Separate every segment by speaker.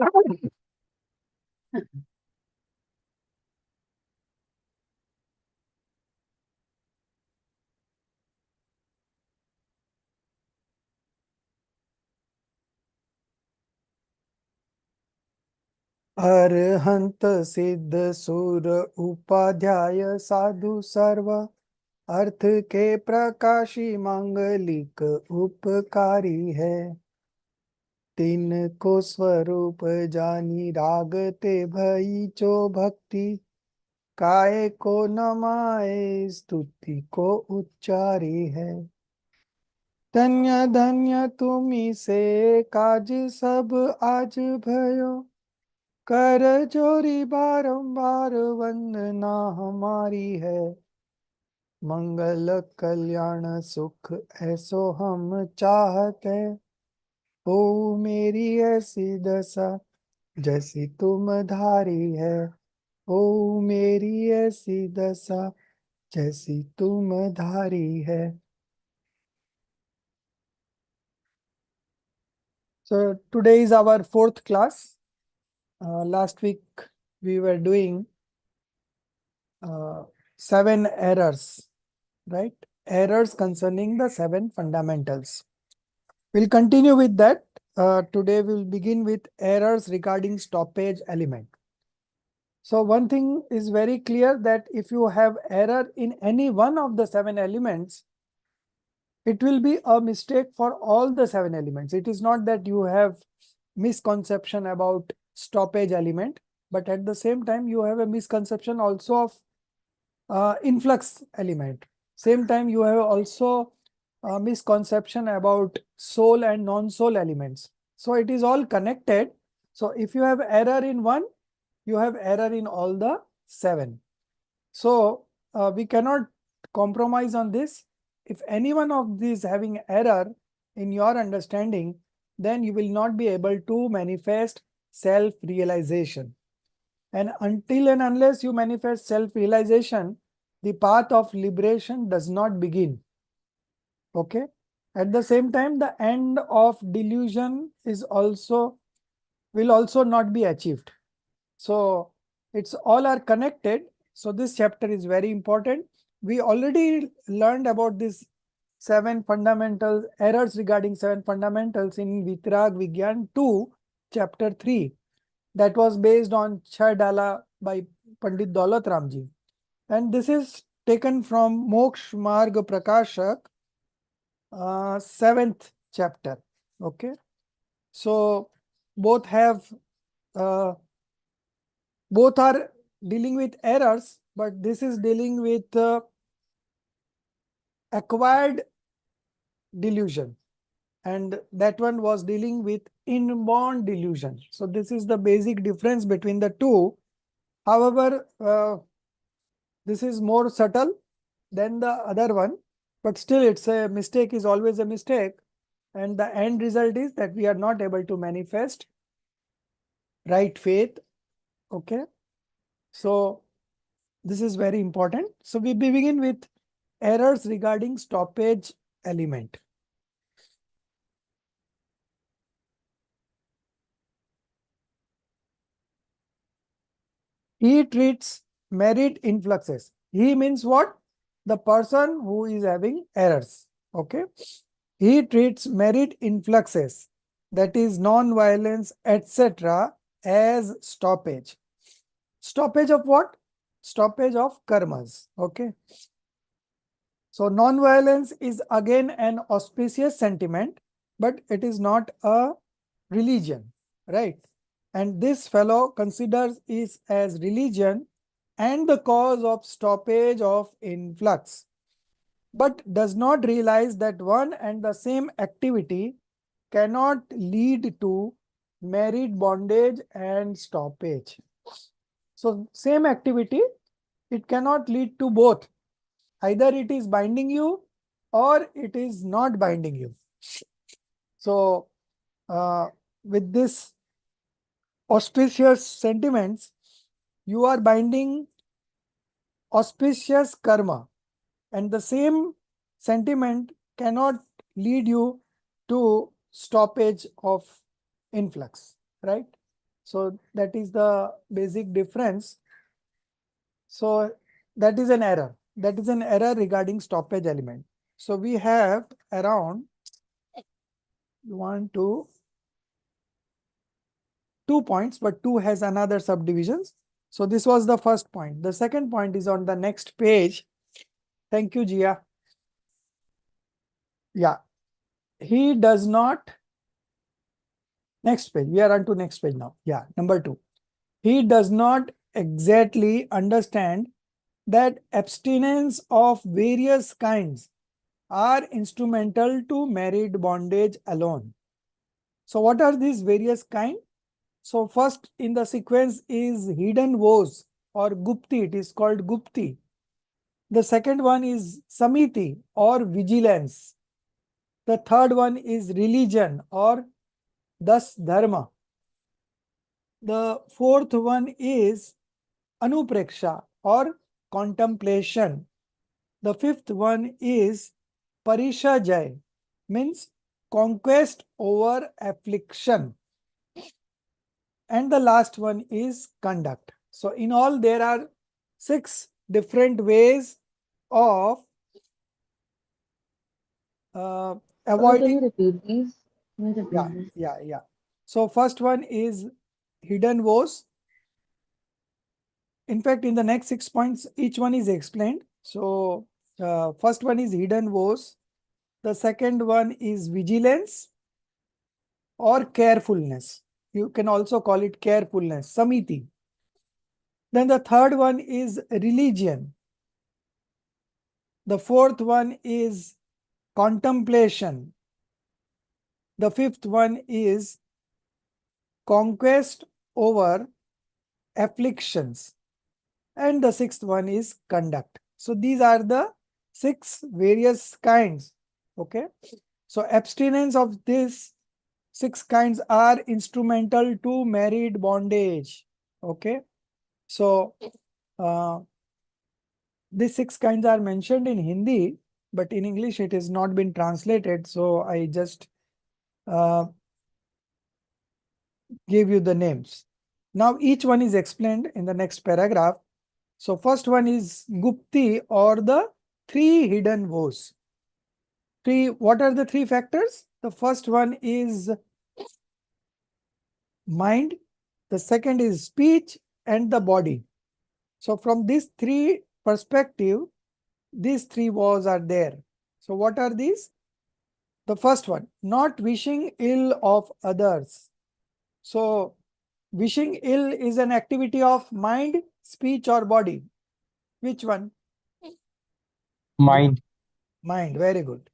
Speaker 1: अरहंत सिद्ध सुर उपाध्याय साधु सर्व अर्थ के प्रकाशी मांगलिक उपकारी है। तीन को स्वरूप जानी रागते भई जो भक्ति काय को नमाए स्तुति को उच्चारी है। धन्य धन्य तुम्ही से काज सब आज भयो कर जोरी बारंबार वंदना हमारी है। मंगल कल्याण सुख ऐसो हम चाहते हो मेरी ऐसी दशा जैसी तुम धारी है। ओ मेरी ऐसी दशा जैसी तुम धारी है। So today is our fourth class. Last week we were doing 7 errors, right? Errors concerning the 7 fundamentals. We'll continue with that. Today we'll begin with errors regarding stoppage element. So one thing is very clear that if you have error in any one of the 7 elements, it will be a mistake for all the 7 elements. It is not that you have misconception about stoppage element, but at the same time you have a misconception also of influx element. Same time you have also a misconception about soul and non-soul elements. So it is all connected. So if you have error in one, you have error in all the 7. So we cannot compromise on this. If any one of these having error in your understanding, then you will not be able to manifest self-realization. And until and unless you manifest self-realization, the path of liberation does not begin. Okay. At the same time, the end of delusion will also not be achieved. So it's all are connected. So this chapter is very important. We already learned about this 7 fundamental errors regarding 7 fundamentals in Vitrag Vigyan 2, chapter 3. That was based on Chha Dala by Pandit Daulat Ramji. And this is taken from Moksh Marg Prakashak, 7th chapter. Okay. So both are dealing with errors, but this is dealing with acquired delusion, and that one was dealing with inborn delusion. So this is the basic difference between the two. However, this is more subtle than the other one, but still it's a mistake is always a mistake, and the end result is that we are not able to manifest right faith. Okay. So this is very important. So we begin with errors regarding stoppage element. He treats merit influxes. He means what? The person who is having errors. Okay. He treats merit influxes, that is non-violence, etc., as stoppage. Stoppage of what? Stoppage of karmas. Okay. So non-violence is again an auspicious sentiment, but it is not a religion, right? And this fellow considers it as religion and the cause of stoppage of influx, but does not realize that one and the same activity cannot lead to merit bondage and stoppage. So same activity, it cannot lead to both. Either it is binding you or it is not binding you. So with this auspicious sentiments, you are binding auspicious karma, and the same sentiment cannot lead you to stoppage of influx, right? So that is the basic difference. So that is an error. That is an error regarding stoppage element. So we have around 1, 2 points, but 2 has another subdivisions. So this was the first point. The second point is on the next page. Thank you, Jia. Yeah. He does not. Next page. We are on to next page now. Yeah. Number 2. He does not exactly understand that abstinence of various kinds are instrumental to married bondage alone. So what are these various kinds? So first in the sequence is hidden woes or gupti. It is called gupti. The second one is samiti or vigilance. The third one is religion or thus dharma. The fourth one is anupreksha or contemplation. The fifth one is parishajay, means conquest over affliction. And the last one is conduct. So in all, there are 6 different ways of
Speaker 2: Can
Speaker 1: avoiding.
Speaker 2: you repeat these? Can you
Speaker 1: Yeah,
Speaker 2: repeat this?
Speaker 1: yeah. So first one is hidden woes. In fact, in the next 6 points, each one is explained. So first one is hidden woes. The second one is vigilance or carefulness. You can also call it carefulness, samiti. Then the third one is religion. The fourth one is contemplation. The fifth one is conquest over afflictions. And the sixth one is conduct. So these are the 6 various kinds. Okay. So abstinence of these 6 kinds are instrumental to married bondage. Okay. So these 6 kinds are mentioned in Hindi, but in English it has not been translated. So I just uh, gave you the names. Now each one is explained in the next paragraph. So first one is Gupti or the 3 hidden woes. What are the 3 factors? The first one is mind, the second is speech, and the body. So from these 3 perspective, these 3 woes are there. So what are these? The first one, not wishing ill of others. So wishing ill is an activity of mind, speech, or body. Which one?
Speaker 3: Mind.
Speaker 1: Mind. Very good.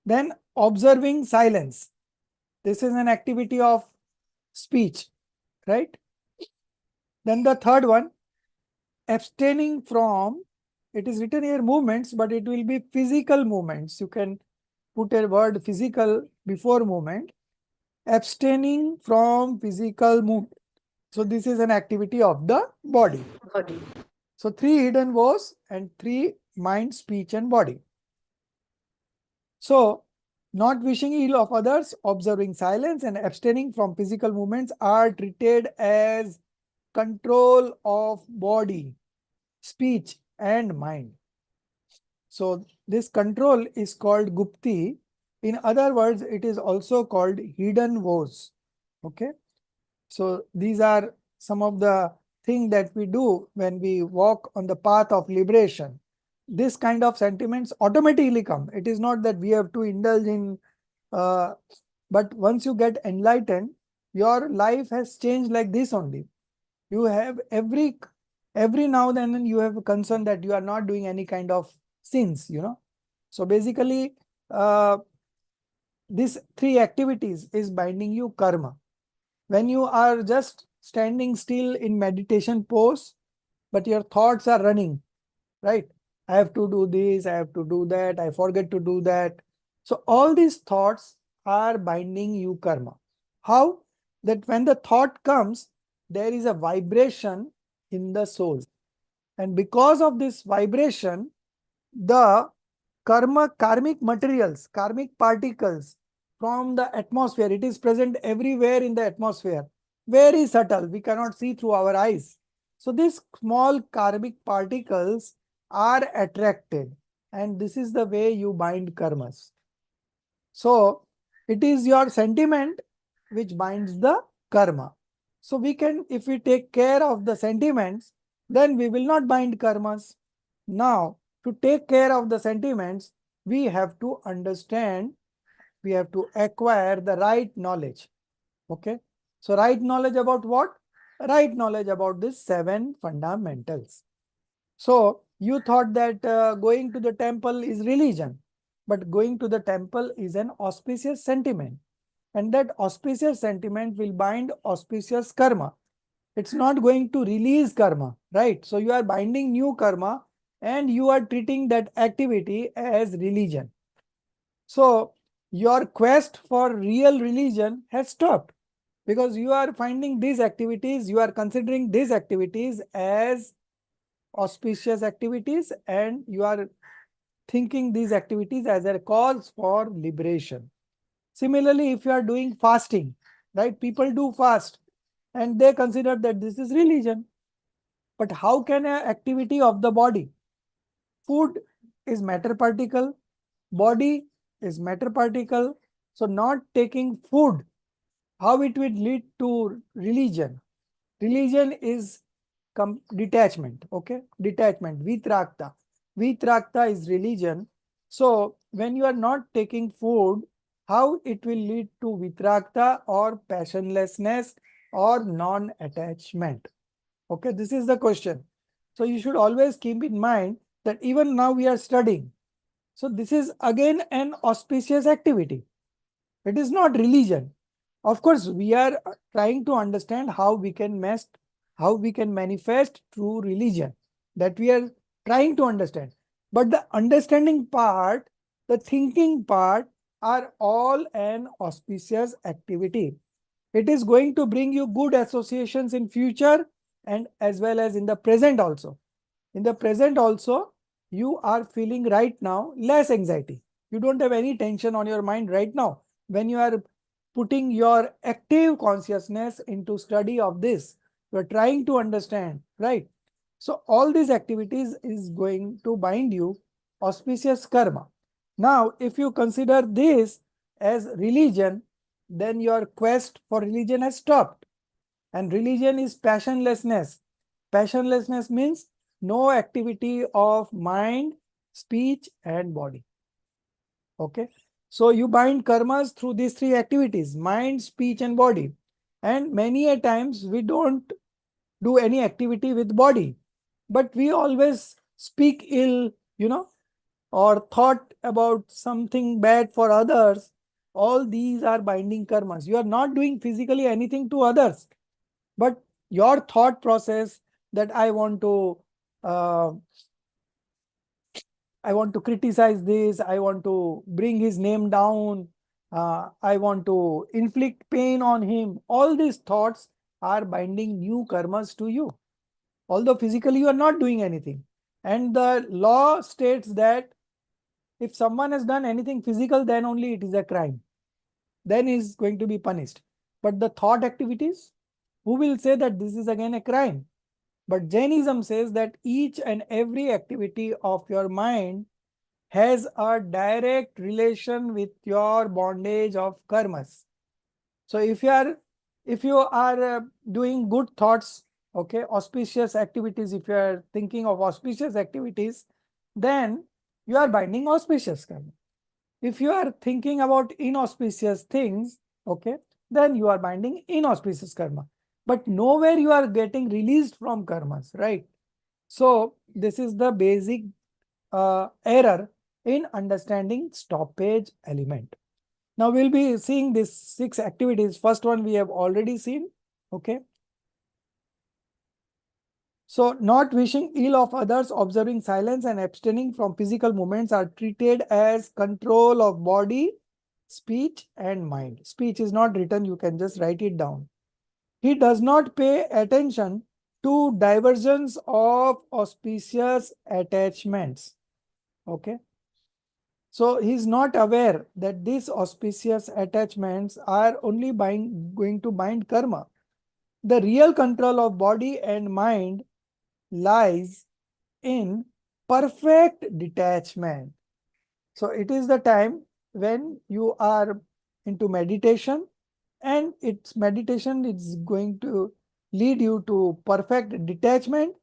Speaker 1: Then observing silence. This is an activity of speech, right? Then the third one, abstaining from, it is written here movements, but it will be physical movements. You can put a word physical before movement. Abstaining from physical movement. So this is an activity of the body.
Speaker 2: Body.
Speaker 1: So 3 hidden woes and 3 mind, speech, and body. So not wishing ill of others, observing silence, and abstaining from physical movements are treated as control of body, speech, and mind. So this control is called gupti. In other words, it is also called hidden woes. Okay. So these are some of the things that we do when we walk on the path of liberation. This kind of sentiments automatically come. It is not that we have to indulge in, but once you get enlightened, your life has changed like this only. You have every now and then you have a concern that you are not doing any kind of sins, So basically, these 3 activities is binding you karma. When you are just standing still in meditation pose, but your thoughts are running, right? I have to do this, I have to do that, I forget to do that. So all these thoughts are binding you karma. How? That when the thought comes, there is a vibration in the soul. And because of this vibration, the karmic materials, karmic particles from the atmosphere, it is present everywhere in the atmosphere. very subtle. We cannot see through our eyes. So these small karmic particles are attracted, and this is the way you bind karmas. So it is your sentiment which binds the karma. So we can, if we take care of the sentiments, then we will not bind karmas. Now, to take care of the sentiments, we have to understand, we have to acquire the right knowledge. Okay. So right knowledge about what? Right knowledge about these seven fundamentals. So you thought that going to the temple is religion, but going to the temple is an auspicious sentiment. And that auspicious sentiment will bind auspicious karma. It's not going to release karma, right? So you are binding new karma and you are treating that activity as religion. So your quest for real religion has stopped because you are finding these activities, you are considering these activities as auspicious activities, and you are thinking these activities as a cause for liberation. Similarly, if you are doing fasting, right? People do fast and they consider that this is religion. But how can an activity of the body? Food is matter particle, body is matter particle. So not taking food, how it will lead to religion? Religion is detachment, okay? Detachment, vitrakta is religion. So when you are not taking food, how it will lead to vitrakta or passionlessness or non-attachment? Okay, this is the question. So you should always keep in mind that even now we are studying, so this is again an auspicious activity. It is not religion. Of course, we are trying to understand how we can manifest true religion. That we are trying to understand. But the understanding part, the thinking part are all an auspicious activity. It is going to bring you good associations in future and as well as in the present also. In the present also, you are feeling right now less anxiety. You don't have any tension on your mind right now when you are putting your active consciousness into study of this. You are trying to understand, right? So all these activities is going to bind you auspicious karma. Now, if you consider this as religion, then your quest for religion has stopped. And religion is passionlessness. Passionlessness means no activity of mind, speech, and body. Okay. So you bind karmas through these three activities: mind, speech, and body. And many a times we don't do any activity with body, but we always speak ill, or thought about something bad for others. All these are binding karmas. You are not doing physically anything to others, but your thought process that uh, I want to criticize this, I want to bring his name down, I want to inflict pain on him, all these thoughts are binding new karmas to you, although physically you are not doing anything. And the law states that if someone has done anything physical, then only it is a crime, then he is going to be punished. But the thought activities, who will say that this is again a crime? But Jainism says that each and every activity of your mind has a direct relation with your bondage of karmas. So if you are doing good thoughts, okay, auspicious activities, if you are thinking of auspicious activities, then you are binding auspicious karma. If you are thinking about inauspicious things, okay, then you are binding inauspicious karma. But nowhere you are getting released from karmas, right? So this is the basic error in understanding stoppage element. Now we'll be seeing these 6 activities. First one we have already seen. Okay. So not wishing ill of others, observing silence and abstaining from physical movements are treated as control of body, speech and mind. Speech is not written. You can just write it down. He does not pay attention to diversions of auspicious attachments. Okay. So he's not aware that these auspicious attachments are only going to bind karma. the real control of body and mind lies in perfect detachment. So it is the time when you are into meditation, and its meditation is going to lead you to perfect detachment.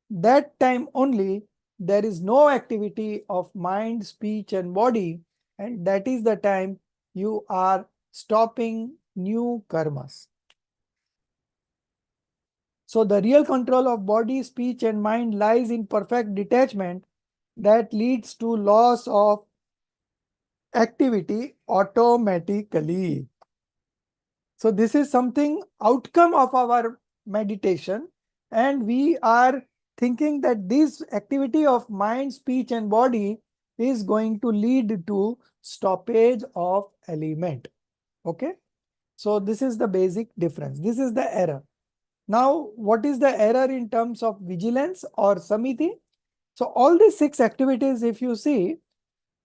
Speaker 1: That time only there is no activity of mind, speech, and body, and that is the time you are stopping new karmas. So the real control of body, speech, and mind lies in perfect detachment that leads to loss of activity automatically. So this is something outcome of our meditation, and we are thinking that this activity of mind, speech, and body is going to lead to stoppage of element. Okay. So this is the basic difference. This is the error. Now, what is the error in terms of vigilance or samiti? So all these 6 activities, if you see,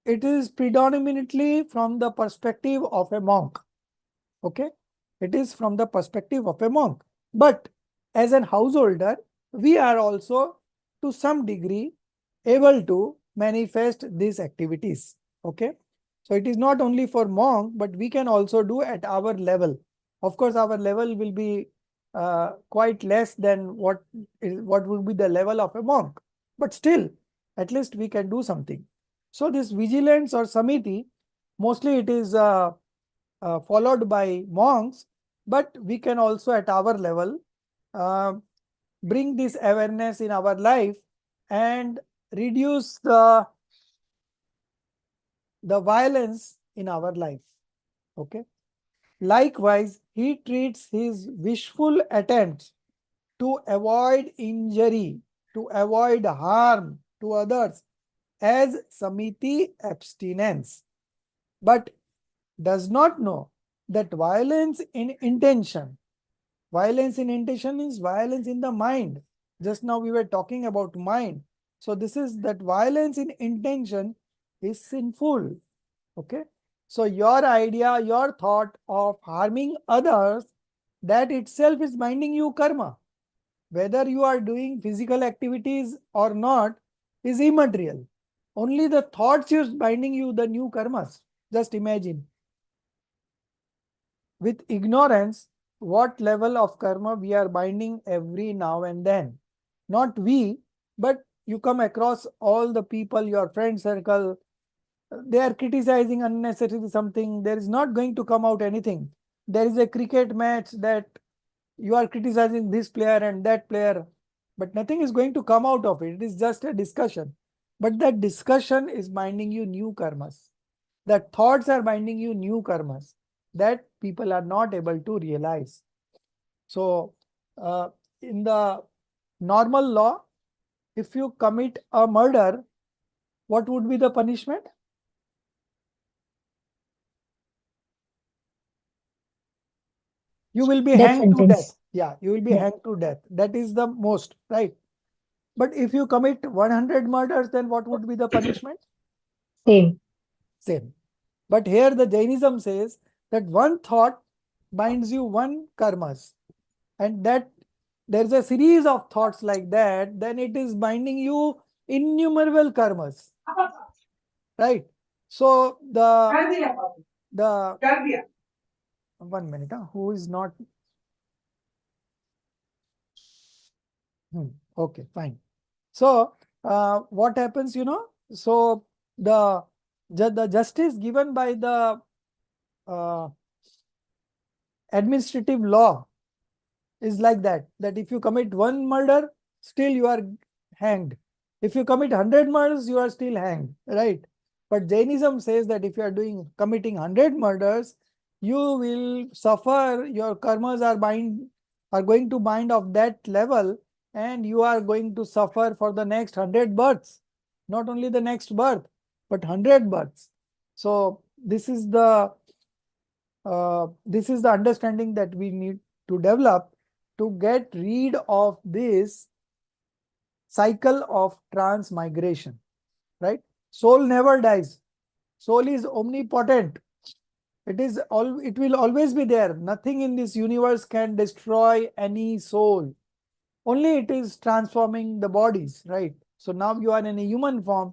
Speaker 1: it is predominantly from the perspective of a monk. Okay. It is from the perspective of a monk. But as an householder, we are also to some degree able to manifest these activities. Okay. So it is not only for monk, but we can also do at our level. Of course, our level will be quite less than what would be the level of a monk. But still, at least we can do something. So this vigilance or samiti, mostly it is followed by monks, but we can also at our level uh, bring this awareness in our life and reduce the violence in our life. Okay. Likewise, he treats his wishful attempts to avoid injury, to avoid harm to others as samiti abstinence, but does not know that violence in intention is violence in the mind. Just now we were talking about mind. So this is that violence in intention is sinful. Okay. So your idea, your thought of harming others, that itself is binding you karma. Whether you are doing physical activities or not is immaterial. Only the thoughts is binding you the new karmas. Just imagine. With ignorance, what level of karma we are binding every now and then. Not we, but you come across all the people, your friend circle, they are criticizing unnecessarily something. There is not going to come out anything. There is a cricket match that you are criticizing this player and that player, but nothing is going to come out of it. It is just a discussion. But that discussion is binding you new karmas. That thoughts are binding you new karmas that people are not able to realize. So, in the normal law, if you commit a murder, what would be the punishment? You will be
Speaker 2: Death
Speaker 1: hanged to death.
Speaker 2: sentence.
Speaker 1: Yeah, you will be
Speaker 2: Yeah.
Speaker 1: hanged to death. That is the most, right? But if you commit 100 murders, then what would be the punishment?
Speaker 2: Same.
Speaker 1: Same. But here the Jainism says that one thought binds you one karmas, and that there's a series of thoughts like that, then it is binding you innumerable karmas, right? So the 1 minute, who is not okay, fine. So what happens, so the the justice given by the uh, administrative law is like that if you commit one murder, still you are hanged. If you commit 100 murders, you are still hanged, right? But Jainism says that if you are committing 100 murders, you will suffer, your karmas are going to bind of that level, and you are going to suffer for the next 100 births. Not only the next birth, but 100 births. So this is the understanding that we need to develop to get rid of this cycle of transmigration, right? Soul never dies. Soul is omnipotent. It will always be there. Nothing in this universe can destroy any soul. Only it is transforming the bodies, right? So now you are in a human form.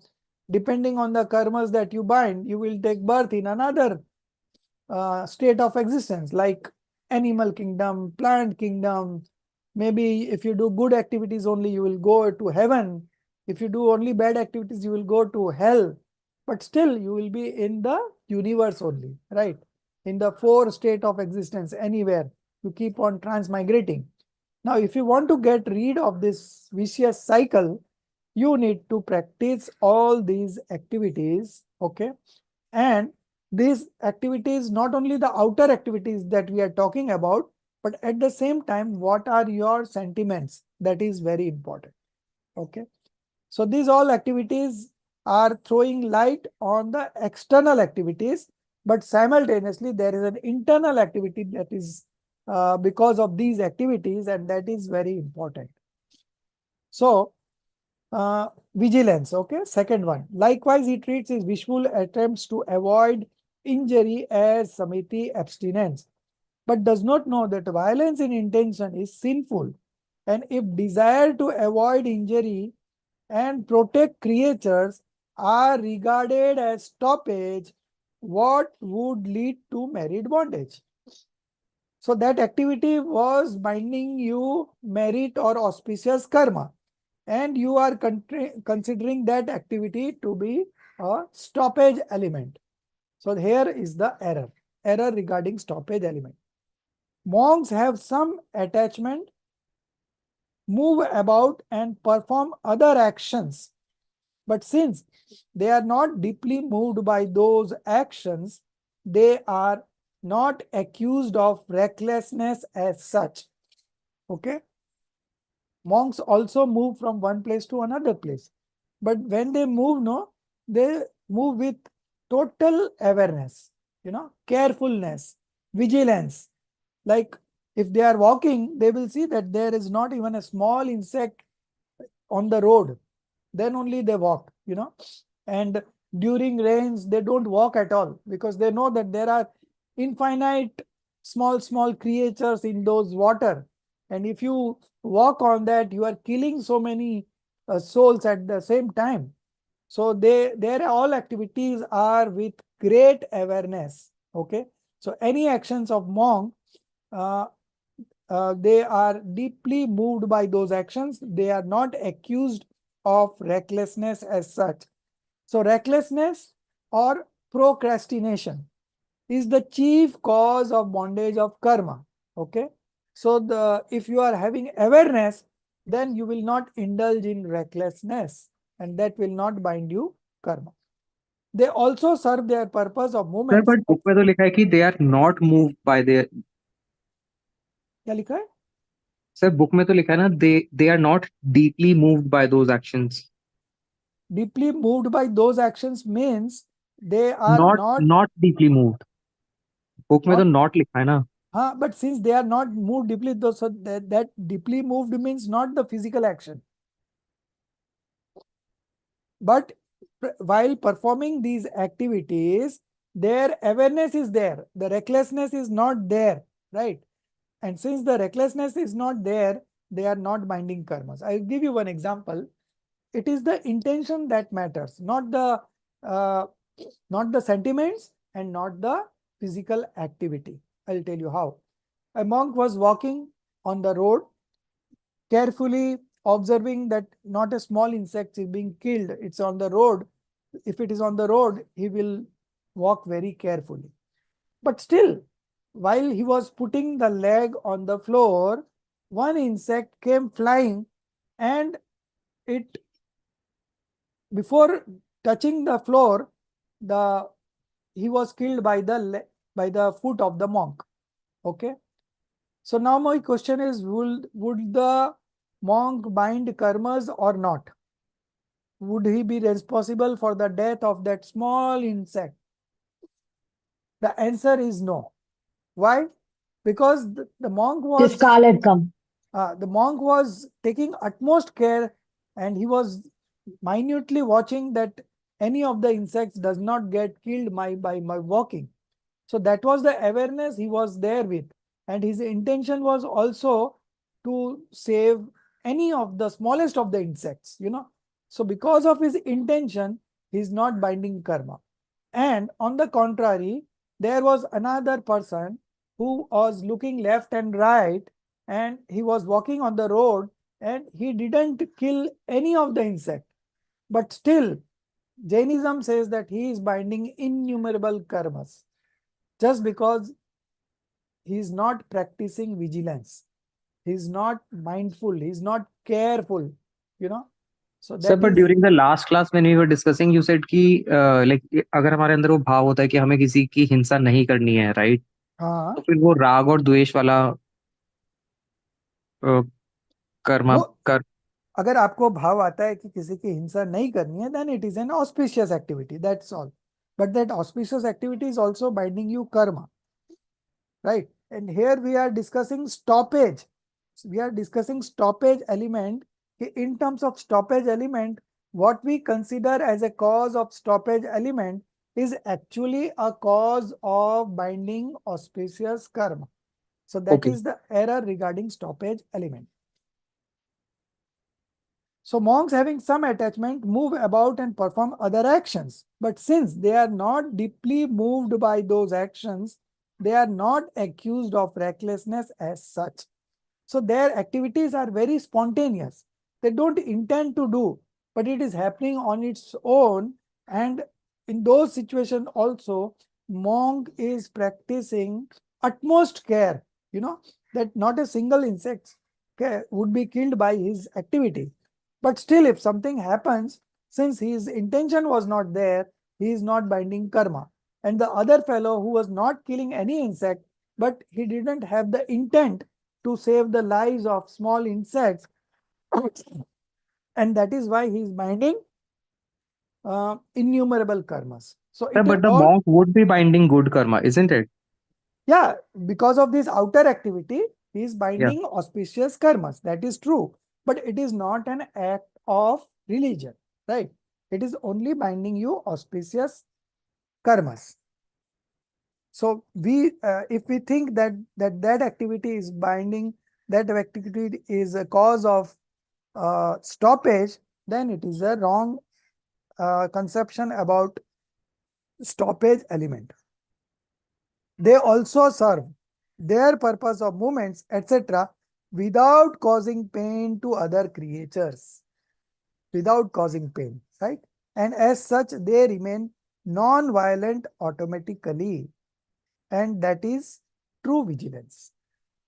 Speaker 1: Depending on the karmas that you bind, you will take birth in another state of existence, like animal kingdom, plant kingdom. Maybe if you do good activities only, you will go to heaven. If you do only bad activities, you will go to hell. But still, you will be in the universe only, right? In the four state of existence, anywhere. You keep on transmigrating. Now, if you want to get rid of this vicious cycle, you need to practice all these activities, okay? And these activities, not only the outer activities that we are talking about, but at the same time, what are your sentiments? That is very important, okay? So these all activities are throwing light on the external activities, but simultaneously there is an internal activity that is because of these activities, and that is very important. So vigilance, okay, second one. Likewise, he treats his wishful attempts to avoid injury as samiti abstinence, but does not know that violence in intention is sinful. And if desire to avoid injury and protect creatures are regarded as stoppage, what would lead to merit bondage? So that activity was binding you merit or auspicious karma, and you are considering that activity to be a stoppage element. So here is the error regarding stoppage element. Monks have some attachment, move about and perform other actions. But since they are not deeply moved by those actions, they are not accused of recklessness as such. Okay. Monks also move from one place to another place. But when they move, no, they move with total awareness, carefulness, vigilance. Like if they are walking, they will see that there is not even a small insect on the road. Then only they walk. And during rains, they don't walk at all because they know that there are infinite small creatures in those water. And if you walk on that, you are killing so many souls at the same time. So their all activities are with great awareness. Okay. So any actions of monk, uh, they are deeply moved by those actions. They are not accused of recklessness as such. So recklessness or procrastination is the chief cause of bondage of karma. Okay. So if you are having awareness, then you will not indulge in recklessness, and that will not bind you karma. They also serve their purpose of
Speaker 3: sir
Speaker 1: movements.
Speaker 3: But book में तो लिखा है कि they are not moved by there.
Speaker 1: क्या लिखा है?
Speaker 3: Sir book में तो लिखा है ना, they are not deeply moved by those actions.
Speaker 1: Deeply moved by those actions means they are
Speaker 3: not
Speaker 1: not
Speaker 3: not deeply moved, book में तो
Speaker 1: not
Speaker 3: नॉट लिखा है ना।
Speaker 1: but since they are not moved deeply, though, so that deeply moved means not the physical action. But while performing these activities, their awareness is there. The recklessness is not there, right? And since the recklessness is not there, they are not binding karmas. I'll give you one example. It is the intention that matters, uh, not the sentiments and not the physical activity. I'll tell you how. A monk was walking on the road, carefully observing that not a small insect is being killed. It's on the road. If it is on the road, he will walk very carefully. But still, while he was putting the leg on the floor, one insect came flying, and it, before touching the floor, the he was killed by the foot of the monk. Okay. So now my question is, would the monk bind karmas or not? Would he be responsible for the death of that small insect? The answer is no. Why? Because the monk was taking utmost care, and he was minutely watching that any of the insects does not get killed by my walking. So that was the awareness he was there with. And his intention was also to save any of the smallest of the insects, So because of his intention, he is not binding karma. And on the contrary, there was another person who was looking left and right, and he was walking on the road, and he didn't kill any of the insect. But still, Jainism says that he is binding innumerable karmas just because he is not practicing vigilance. He is not mindful. He is not careful, you know. So
Speaker 3: sir
Speaker 1: that
Speaker 3: but
Speaker 1: is,
Speaker 3: during the last class when we were discussing you said कि like अगर हमारे अंदर वो भाव होता है कि हमें किसी की हिंसा नहीं करनी है, राइट?
Speaker 1: हाँ,
Speaker 3: तो फिर वो राग और द्वेष वाला अ, कर्मा
Speaker 1: वो
Speaker 3: कर
Speaker 1: अगर आपको भाव आता है कि किसी की हिंसा नहीं करनी है, then it is an auspicious activity. That's all. But that auspicious activity is also binding you karma, right? And here we are discussing stoppage. We are discussing stoppage element. In terms of stoppage element, what we consider as a cause of stoppage element is actually a cause of binding auspicious karma. So that
Speaker 3: okay.
Speaker 1: is the error regarding stoppage element. So monks having some attachment move about and perform other actions. But since they are not deeply moved by those actions, they are not accused of recklessness as such. So their activities are very spontaneous. They don't intend to do, but it is happening on its own. And in those situations also, monk is practicing utmost care, that not a single insect would be killed by his activity. But still, if something happens, since his intention was not there, he is not binding karma. And the other fellow who was not killing any insect, but he didn't have the intent to save the lives of small insects, and that is why he is binding innumerable karmas. So
Speaker 3: sir
Speaker 1: it is
Speaker 3: but the
Speaker 1: all,
Speaker 3: monk would be binding good Karma, isn't it?
Speaker 1: yeah, because of this outer activity, he is
Speaker 3: या.
Speaker 1: binding auspicious karmas. That is true. But it is not an act of religion, right? It is only binding you auspicious karmas. So if we think that activity is binding, that activity is a cause of stoppage, then it is a wrong conception about stoppage element. They also serve their purpose of movements, etc., without causing pain to other creatures, without causing pain, right? And as such, they remain non-violent automatically, and that is true vigilance.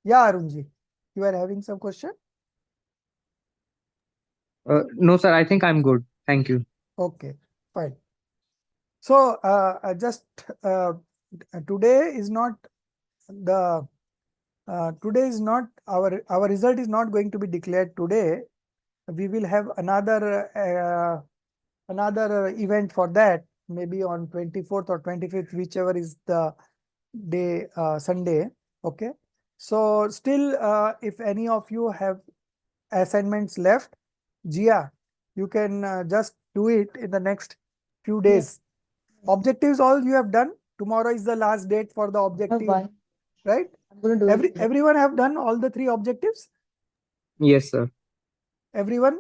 Speaker 1: Yeah, Arunji, you are having some question?
Speaker 3: No sir, I think I am good, thank you.
Speaker 1: Okay, fine. So just today is not the today is not our result is not going to be declared today. We will have another event for that, maybe on 24th or 25th, whichever is the day, Sunday. Okay. So still, if any of you have assignments left, Jia, you can just do it in the next few
Speaker 2: Yes,
Speaker 1: days. Objectives all you have done. Tomorrow is the last date for the
Speaker 2: I have
Speaker 1: objective,
Speaker 2: one.
Speaker 1: right?
Speaker 2: I'm going to do it today.
Speaker 1: Everyone have done all the three objectives?
Speaker 3: Yes sir.
Speaker 1: Everyone?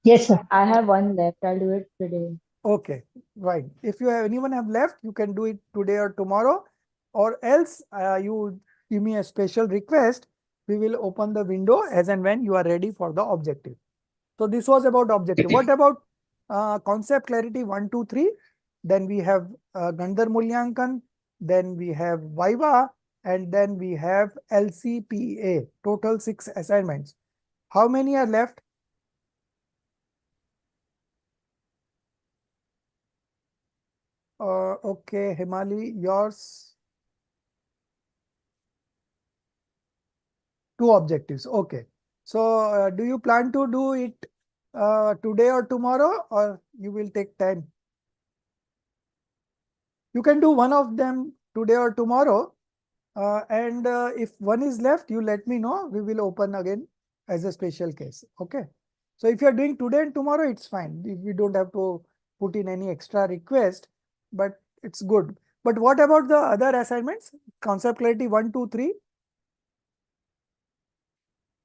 Speaker 4: Yes, sir.
Speaker 2: I have one left. I'll do it today.
Speaker 1: Okay, right. If you have anyone have left, you can do it today or tomorrow, or else you give me a special request. We will open the window as and when you are ready for the objective. So this was about objective. What about concept clarity 1, 2, 3? Then we have Gandhar Mulyankan, then we have Viva, and then we have LCPA, total 6 assignments. How many are left? Okay, Himali, yours. 2 objectives. Okay. So do you plan to do it today or tomorrow, or you will take time? You can do one of them today or tomorrow. And if one is left, you let me know. We will open again as a special case. Okay. So if you are doing today and tomorrow, it's fine. We don't have to put in any extra request, but it's good. But what about the other assignments? Concept clarity 1, 2, 3.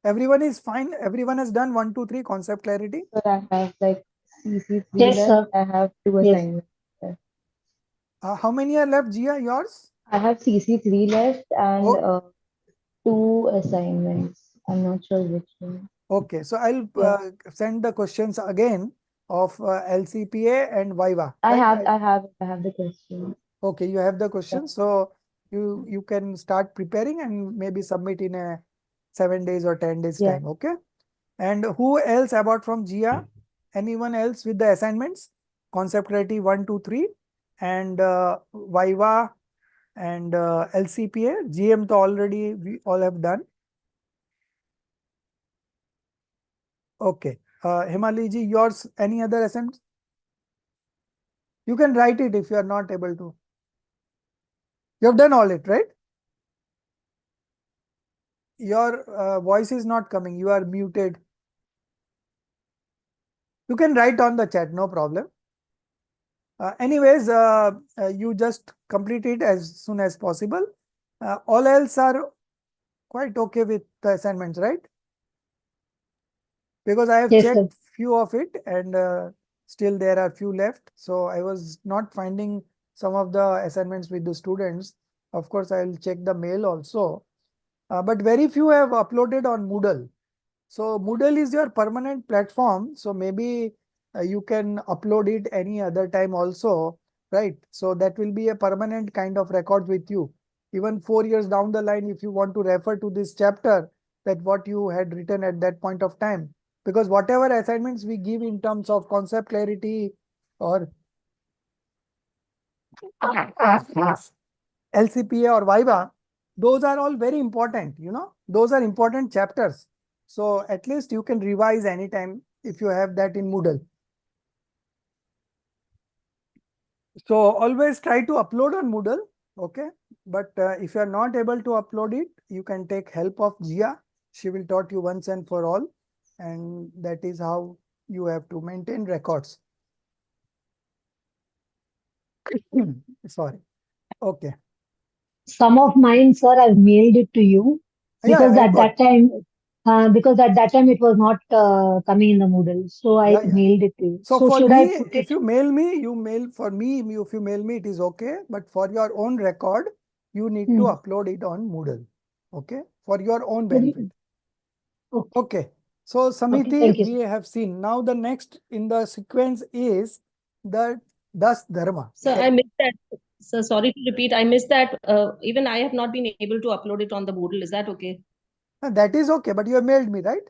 Speaker 1: Everyone is fine. Everyone has done 1, 2, 3 concept clarity.
Speaker 2: So I have like CC3
Speaker 4: Yes,
Speaker 2: left.
Speaker 4: sir.
Speaker 2: I have two
Speaker 4: Yes.
Speaker 2: assignments left.
Speaker 1: How many are left, Gia? Yours?
Speaker 2: I have CC3 left and
Speaker 1: Oh,
Speaker 2: two assignments. I'm not sure which one.
Speaker 1: okay. So I'll
Speaker 2: Yeah.
Speaker 1: send the questions again of LCPA and Viva,
Speaker 2: I
Speaker 1: right?
Speaker 2: have I have I have the question.
Speaker 1: Okay, you have the
Speaker 2: Yeah.
Speaker 1: questions. So you can start preparing and maybe submit in a 7 days or 10 days
Speaker 2: Yeah.
Speaker 1: time. Okay. And who else apart from Gia? Anyone else with the assignments? Concept clarity 1, 2, 3 and Viva and LCPA. GM to already we all have done. Okay. Himali ji, yours, any other assignments? You can write it if you are not able to. You have done all it, right? Your voice is not coming. You are muted. You can write on the chat, no problem. Anyways, you just complete it as soon as possible. All else are quite okay with the assignments, right? Because I have
Speaker 4: Yes, sir.
Speaker 1: checked few of it and still there are few left. So I was not finding some of the assignments with the students. Of course, I will check the mail also. But very few have uploaded on Moodle. So Moodle is your permanent platform. So maybe you can upload it any other time also, right? So that will be a permanent kind of record with you. Even 4 years down the line, if you want to refer to this chapter, that what you had written at that point of time. Because whatever assignments we give in terms of concept clarity or LCPA or Viva, those are all very important, those are important chapters. So at least you can revise anytime if you have that in Moodle. So always try to upload on Moodle, okay? But if you are not able to upload it, you can take help of Gia. She will taught you once and for all. And that is how you have to maintain records. Sorry. Okay.
Speaker 4: Some of mine, sir, I've mailed it to you
Speaker 1: Yeah,
Speaker 4: because
Speaker 1: I
Speaker 4: at
Speaker 1: got.
Speaker 4: that time, it was not coming in the Moodle. So I
Speaker 1: Yeah, yeah.
Speaker 4: mailed it to you.
Speaker 1: So
Speaker 4: So
Speaker 1: for
Speaker 4: should I
Speaker 1: me,
Speaker 4: put it?
Speaker 1: if you mail me, you mail for me, if you mail me, it is okay. But for your own record, you need to
Speaker 4: Hmm.
Speaker 1: upload it on Moodle. Okay. For your own
Speaker 4: Could
Speaker 1: benefit.
Speaker 4: you? Okay.
Speaker 1: Okay. So
Speaker 4: Okay.
Speaker 1: Samiti,
Speaker 4: Thank you,
Speaker 1: we
Speaker 4: sir.
Speaker 1: have seen. Now the next in the sequence is the Das Dharma.
Speaker 5: So I missed that. So sorry to repeat. I missed that. Even I have not been able to upload it on the Moodle. Is that okay?
Speaker 1: That is okay, but you have mailed me, right?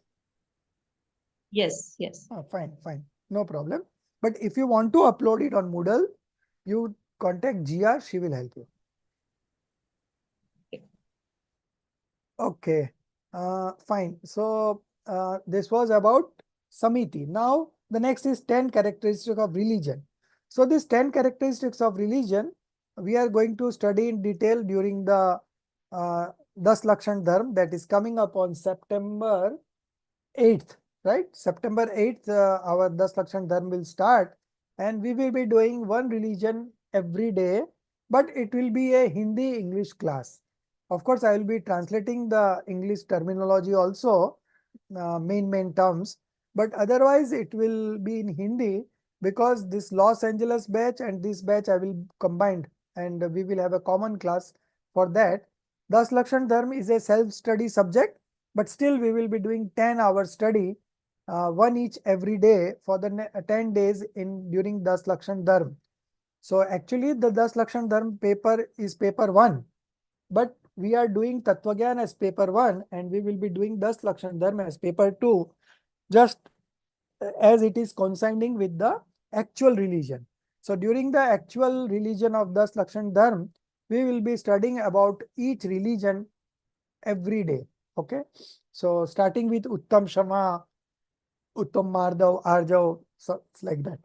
Speaker 5: Yes, yes.
Speaker 1: Fine, fine. No problem. But if you want to upload it on Moodle, you contact Gia, she will help you. Okay, fine. So this was about Samiti. Now the next is 10 characteristics of religion. So these 10 characteristics of religion, we are going to study in detail during the Das Lakshan Dharm that is coming up on September 8th, right? September 8th, our Das Lakshan Dharm will start and we will be doing one religion every day, but it will be a Hindi English class. Of course, I will be translating the English terminology also, main terms, but otherwise it will be in Hindi because this Los Angeles batch and this batch I will combine and we will have a common class for that. Das Lakshan Dharm is a self-study subject, but still we will be doing 10-hour study, one each every day for the 10 days in during Das Lakshan Dharm. So actually the Das Lakshan Dharm paper is paper 1, but we are doing Tattvagyan as paper 1 and we will be doing Das Lakshan Dharm as paper 2, just as it is coinciding with the actual religion. So during the actual religion of Das Lakshan Dharm, we will be studying about each religion every day. Okay. So starting with Uttam Shama, Uttam Madhav, Arjav, so it's like that.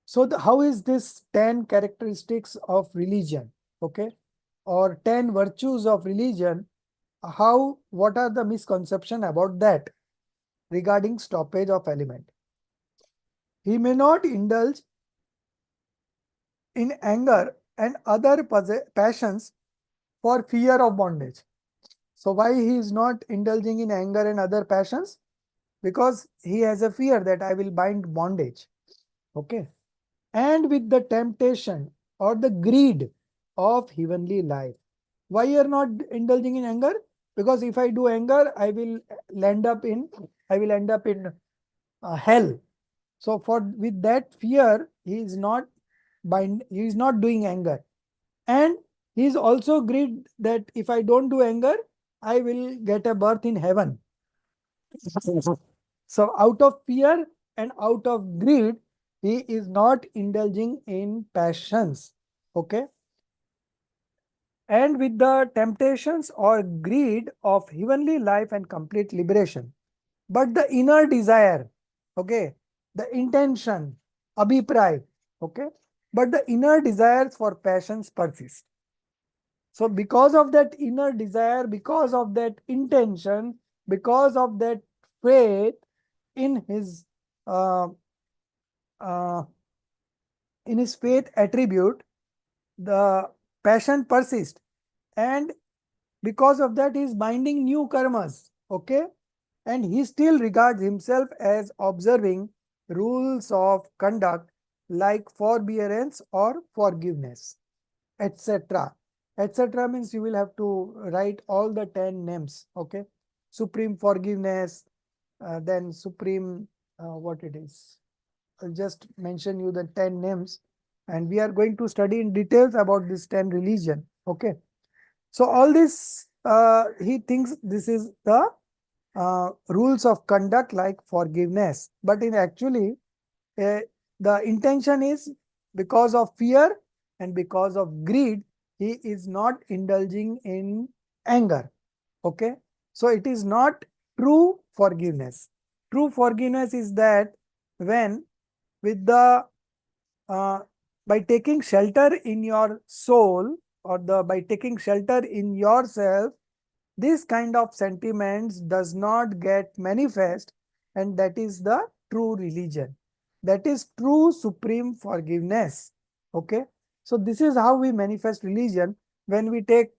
Speaker 1: So how is this 10 characteristics of religion? Okay. Or 10 virtues of religion? What are the misconception about that regarding stoppage of element? He may not indulge in anger and other passions for fear of bondage. So why he is not indulging in anger and other passions? Because he has a fear that I will bind bondage. Okay. And with the temptation or the greed of heavenly life. Why you are not indulging in anger? Because if I do anger, I will end up in hell. So for with that fear, he is not doing anger. And he is also greed that if I don't do anger, I will get a birth in heaven. So out of fear and out of greed, he is not indulging in passions. Okay. And with the temptations or greed of heavenly life and complete liberation. But the inner desire, okay, the intention, abhipray, okay, but the inner desires for passions persist. So because of that inner desire, because of that intention, because of that faith in his uh, uh, faith attribute, the passion persists, and because of that he is binding new karmas. Okay, and he still regards himself as observing rules of conduct like forbearance or forgiveness, etc. Etc. means you will have to write all the 10 names. Okay, supreme forgiveness, then supreme, what it is. I'll just mention you the 10 names, and we are going to study in details about this 10 religion. Okay, so all this, he thinks this is the rules of conduct like forgiveness, but in actually uh, the intention is because of fear and because of greed, he is not indulging in anger. Okay, so it is not true forgiveness. True forgiveness is that when with the uh, by taking shelter in your soul, or the by taking shelter in yourself, this kind of sentiments does not get manifest, and that is the true religion. That is true supreme forgiveness. Okay. So this is how we manifest religion. When we take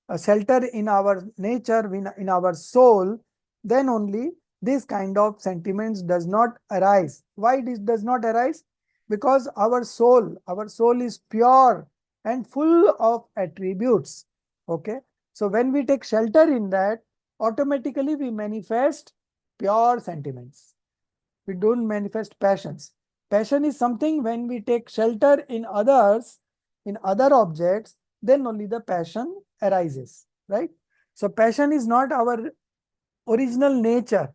Speaker 1: a shelter in our nature, in our soul, then only this kind of sentiments does not arise. Why this does not arise? Because our soul is pure and full of attributes. Okay. So when we take shelter in that, automatically we manifest pure sentiments. We don't manifest passions. Passion is something when we take shelter in others, in other objects, then only the passion arises, right? So passion is not our original nature,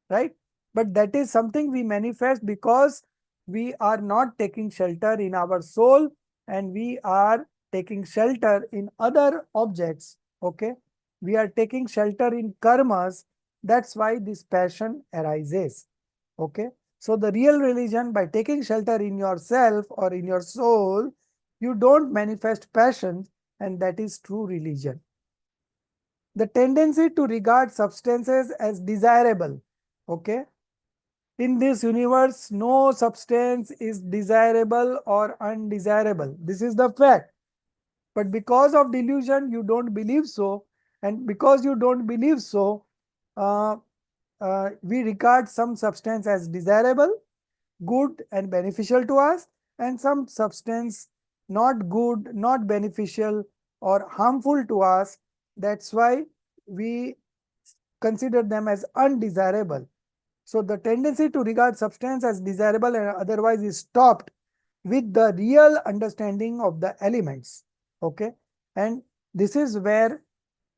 Speaker 1: right? But that is something we manifest because we are not taking shelter in our soul, and we are taking shelter in other objects. Okay, we are taking shelter in karmas. That's why this passion arises. Okay, so the real religion, by taking shelter in yourself or in your soul, you don't manifest passion, and that is true religion. The tendency to regard substances as desirable. Okay, in this universe, no substance is desirable or undesirable. This is the fact. But because of delusion, you don't believe so. And because you don't believe so, uh, we regard some substance as desirable, good and beneficial to us, and some substance not good, not beneficial, or harmful to us. That's why we consider them as undesirable. So the tendency to regard substance as desirable and otherwise is stopped with the real understanding of the elements. Okay, and this is where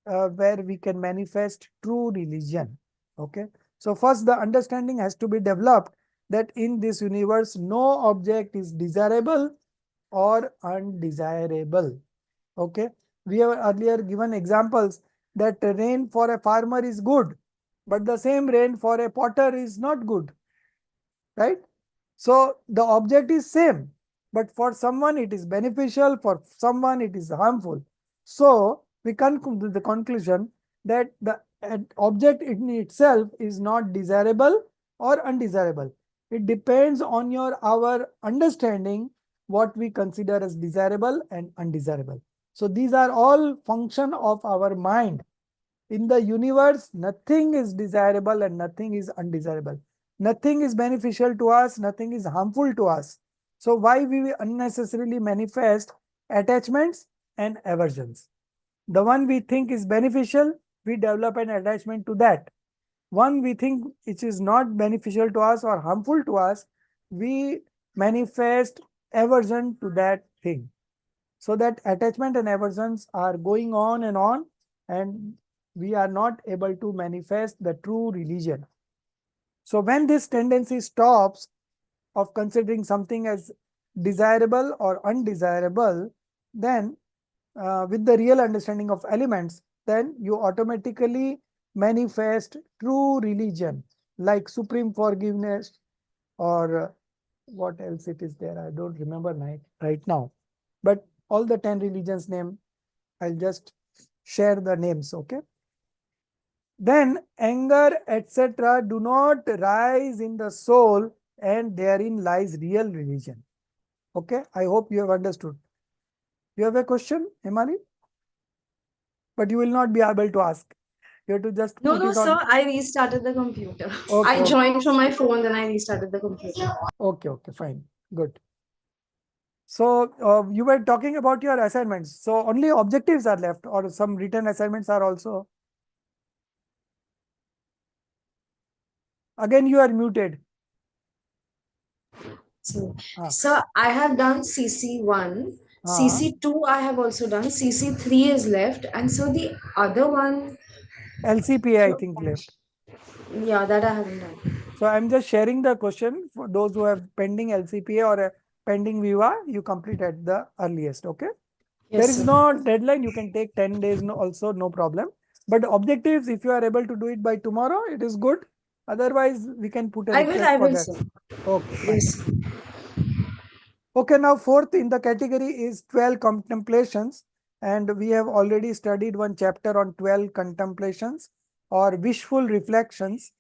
Speaker 1: we can manifest true religion. Okay, so first the understanding has to be developed that in this universe no object is desirable or undesirable. Okay, we have earlier given examples that rain for a farmer is good, but the same rain for a potter is not good, right? So the object is same, but for someone it is beneficial, for someone it is harmful. So we can come to the conclusion that the object in itself is not desirable or undesirable. It depends on our understanding what we consider as desirable and undesirable. So these are all function of our mind. In the universe, nothing is desirable and nothing is undesirable. Nothing is beneficial to us, nothing is harmful to us. So why we unnecessarily manifest attachments and aversions? The one we think is beneficial, we develop an attachment to that. One we think which is not beneficial to us or harmful to us, we manifest aversion to that thing. So that attachment and aversions are going on, and we are not able to manifest the true religion. So when this tendency stops of considering something as desirable or undesirable, then with the real understanding of elements, then you automatically manifest true religion, like supreme forgiveness, or what else it is there, I don't remember right now. But all the 10 religions name, I'll just share the names, okay? Then anger, etc., do not rise in the soul, and therein lies real religion. Okay, I hope you have understood. You have a question, Himali? But you will not be able to ask. You have to just
Speaker 6: No,
Speaker 1: put
Speaker 6: no,
Speaker 1: it
Speaker 6: sir.
Speaker 1: on.
Speaker 6: I restarted the computer.
Speaker 1: Okay,
Speaker 6: I
Speaker 1: okay,
Speaker 6: joined from my phone, then I restarted the computer.
Speaker 1: okay, fine, good. So you were talking about your assignments. So only objectives are left, or some written assignments are also. Again, you are muted.
Speaker 6: So,
Speaker 1: Ah,
Speaker 6: sir, I have done CC1.
Speaker 1: ah.
Speaker 6: CC2 I have also done. CC3 is left. And so the other one,
Speaker 1: LCPA, I think, left.
Speaker 6: yeah, that I haven't done.
Speaker 1: So I'm just sharing the question for those who have pending LCPA or a pending Viva, you complete at the earliest, okay? There
Speaker 6: Yes,
Speaker 1: is
Speaker 6: sir.
Speaker 1: no deadline, you can take 10 days also, no problem. But objectives, if you are able to do it by tomorrow, it is good. Otherwise, we can put a request
Speaker 6: I
Speaker 1: for
Speaker 6: will,
Speaker 1: that.
Speaker 6: sir.
Speaker 1: Okay, fine.
Speaker 6: Yes.
Speaker 1: Okay, now fourth in the category is 12 contemplations. And we have already studied one chapter on 12 contemplations or wishful reflections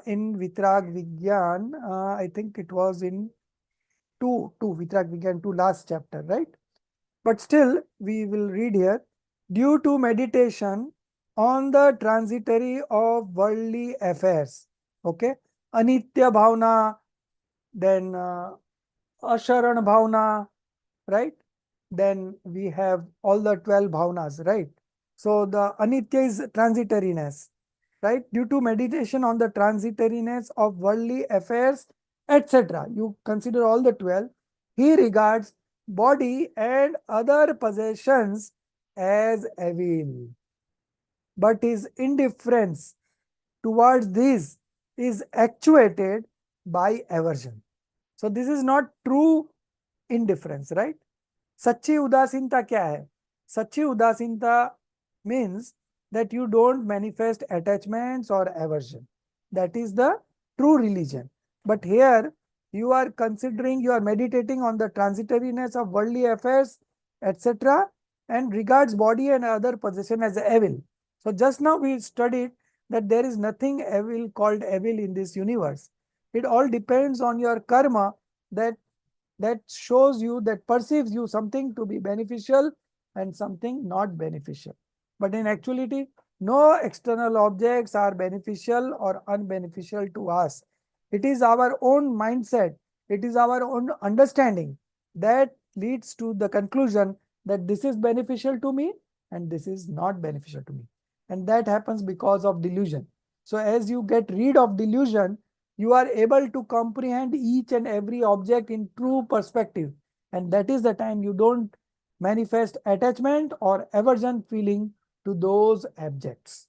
Speaker 1: in Vitrag Vigyan. I think it was in Vitrag Vigyan 2, last chapter, right? But still, we will read here. Due to meditation on the transitory of worldly affairs, okay? Anitya Bhavna, then Asharan Bhavna, right? Then we have all the 12 bhavnas, right? So the Anitya is transitoriness, right? Due to meditation on the transitoriness of worldly affairs, etc. You consider all the 12. He regards body and other possessions as evil. But his indifference towards these is actuated by aversion. So this is not true indifference, right? सच्ची उदासीनता क्या है? सच्ची उदासीनता means that you don't manifest attachments or aversion. That is the true religion. But here you are considering, you are meditating on the transitoriness of worldly affairs, etc., and regards body and other possession as evil. So just now we studied that there is nothing evil called evil in this universe. It all depends on your karma that shows you, that perceives you something to be beneficial and something not beneficial. But in actuality, no external objects are beneficial or unbeneficial to us. It is our own mindset, it is our own understanding that leads to the conclusion that this is beneficial to me and this is not beneficial to me. And that happens because of delusion. So as you get rid of delusion, you are able to comprehend each and every object in true perspective. And that is the time you don't manifest attachment or aversion feeling to those objects.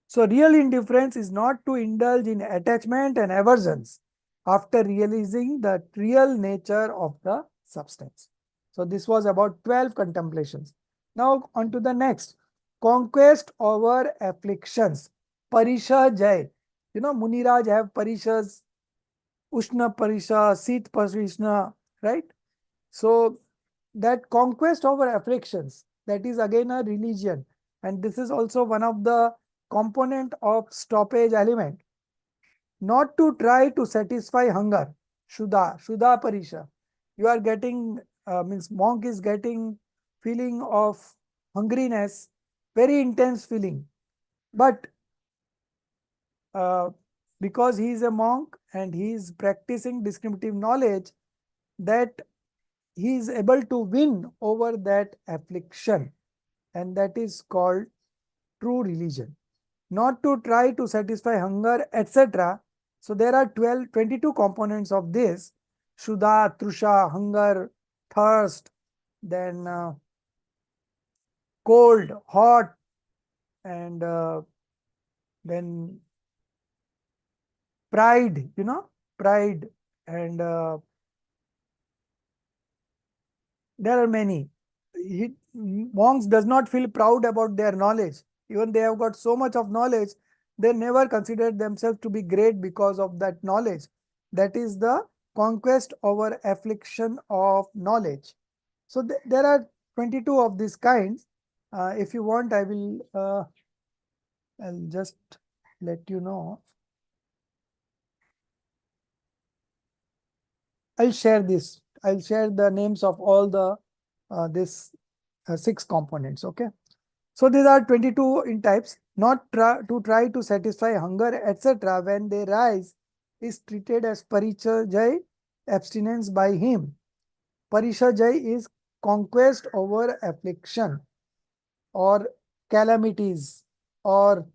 Speaker 1: So real indifference is not to indulge in attachment and aversions after realizing the real nature of the substance. So this was about 12 contemplations. Now on to the next. Conquest over afflictions. Parisha Jai. You know, Muniraj have parishas, Ushna Parisha, Sit Parishna, right? So that conquest over afflictions, that is again a religion. And this is also one of the component of stoppage element. Not to try to satisfy hunger, Shuddha Parisha. you are getting, means monk is getting feeling of hungriness, very intense feeling. But because he is a monk and he is practicing discriminative knowledge, that he is able to win over that affliction, and that is called true religion. Not to try to satisfy hunger, etc. So there are 22 components of this: Shuddha, Trusha, hunger, thirst, then cold, hot, and then pride, pride, and there are many. Monks does not feel proud about their knowledge. Even they have got so much of knowledge, they never consider themselves to be great because of that knowledge. That is the conquest over affliction of knowledge. So there are 22 of these kinds. If you want, I'll just let you know. I'll share this. I'll share the names of all the this 6 components. Okay. So these are 22 in types. Not to try to satisfy hunger, etc. when they rise is treated as parichajay, abstinence by him. Parishajay is conquest over affliction or calamities or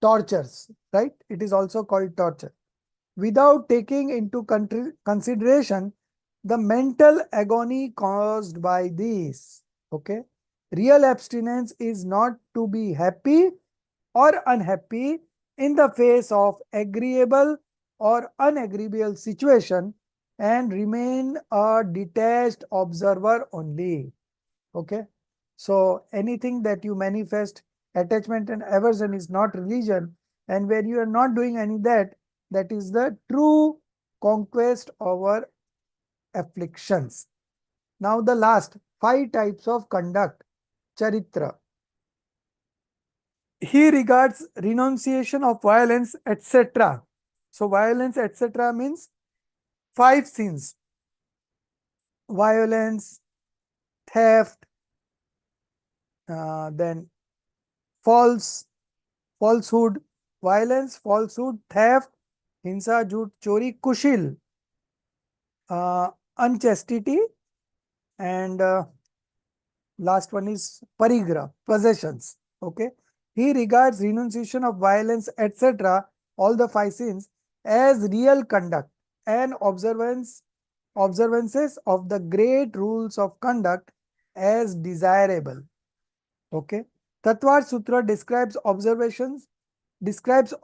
Speaker 1: tortures, right? It is also called torture. Without taking into consideration the mental agony caused by these. Okay. Real abstinence is not to be happy or unhappy in the face of agreeable or unagreeable situation and remain a detached observer only. Okay. So anything that you manifest attachment and aversion is not religion, and where you are not doing any that is the true conquest over afflictions. Now the last 5 types of conduct, charitra. He regards renunciation of violence, etc. So violence, etc. means 5 sins: violence, theft, then falsehood, violence, falsehood, theft, hinsa, jhoot, chori, kushil, unchastity, and last one is parigrah, possessions. Okay. He regards renunciation of violence, etc., all the 5 sins, as real conduct and observances of the great rules of conduct as desirable. Okay. Tattva Sutra describes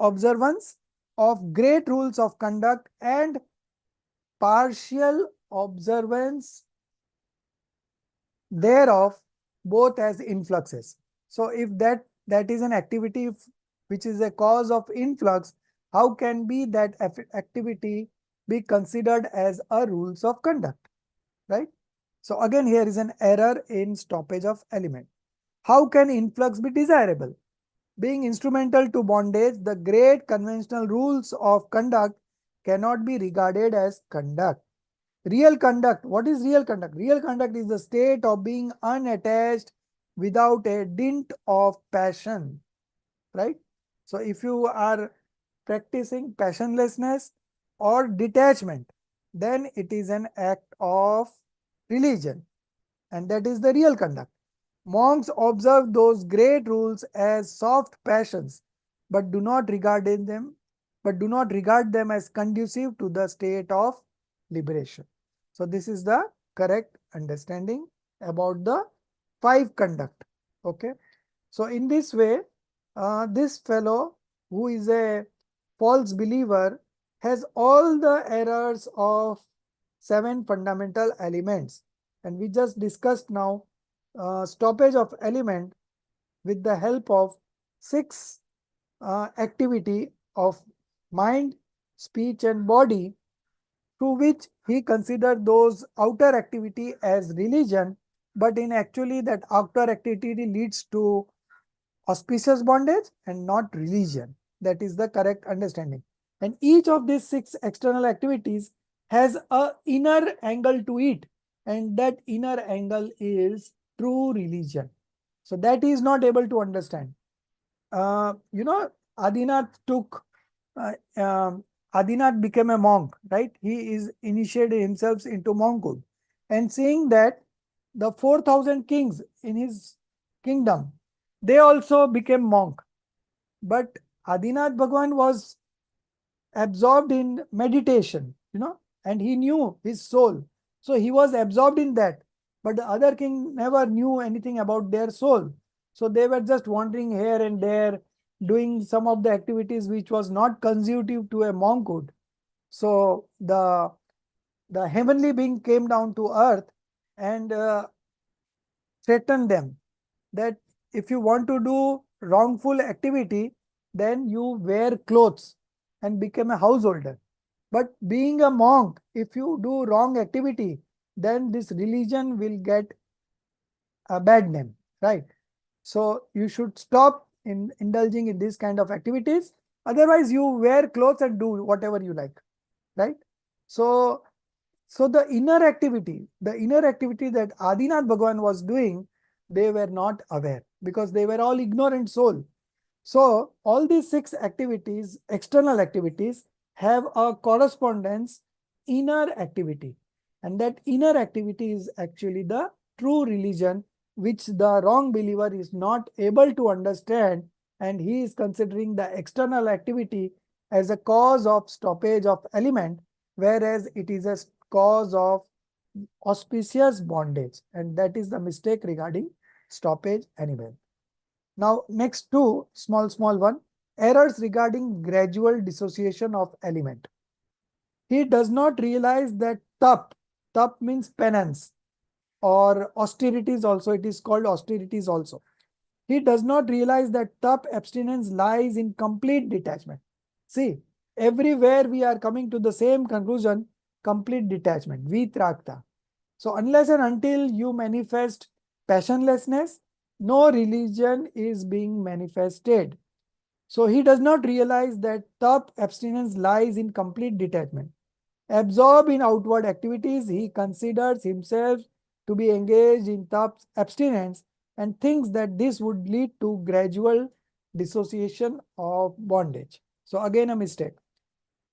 Speaker 1: observance of great rules of conduct and partial observance thereof, both as influxes. So if that is an activity which is a cause of influx, how can be that activity be considered as a rules of conduct, right? So again, here is an error in stoppage of element. How can influx be desirable? Being instrumental to bondage, the great conventional rules of conduct cannot be regarded as conduct. Real conduct. What is real conduct? Real conduct is the state of being unattached without a dint of passion, right? So if you are practicing passionlessness or detachment, then it is an act of religion, and that is the real conduct. Monks observe those great rules as soft passions, but do not regard them as conducive to the state of liberation. So this is the correct understanding about the 5 conduct. Okay. So in this way, this fellow who is a false believer has all the errors of 7 fundamental elements, and we just discussed now stoppage of element with the help of 6 activity of mind, speech and body, through which he considered those outer activity as religion, but in actually that outer activity leads to auspicious bondage and not religion. That is the correct understanding. And each of these 6 external activities has a inner angle to it, and that inner angle is true religion. So that he is not able to understand. Adinath took, uh, um, Adinath became a monk, right? He is initiated himself into monkhood, and seeing that the 4,000 kings in his kingdom, they also became monk. But Adinath Bhagwan was absorbed in meditation, and he knew his soul. So he was absorbed in that. But the other king never knew anything about their soul. So they were just wandering here and there, doing some of the activities which was not conducive to a monkhood. So the heavenly being came down to earth and threatened them that if you want to do wrongful activity, then you wear clothes and become a householder. But being a monk, if you do wrong activity, then this religion will get a bad name, right? So you should stop in indulging in this kind of activities. Otherwise, you wear clothes and do whatever you like, right? So the inner activity that Adinath Bhagwan was doing, they were not aware because they were all ignorant soul. So all these 6 activities, external activities, have a correspondence inner activity. And that inner activity is actually the true religion, which the wrong believer is not able to understand. And he is considering the external activity as a cause of stoppage of element, whereas it is a cause of auspicious bondage. And that is the mistake regarding stoppage element. Now, next two, small one, errors regarding gradual dissociation of element. He does not realize that tap means penance or austerities also, it is called austerities also. He does not realize that tap abstinence lies in complete detachment. See, everywhere we are coming to the same conclusion, complete detachment, vitrakta. So unless and until you manifest passionlessness, no religion is being manifested. So he does not realize that tap abstinence lies in complete detachment. Absorbed in outward activities, he considers himself to be engaged in tap abstinence and thinks that this would lead to gradual dissociation of bondage. So again a mistake.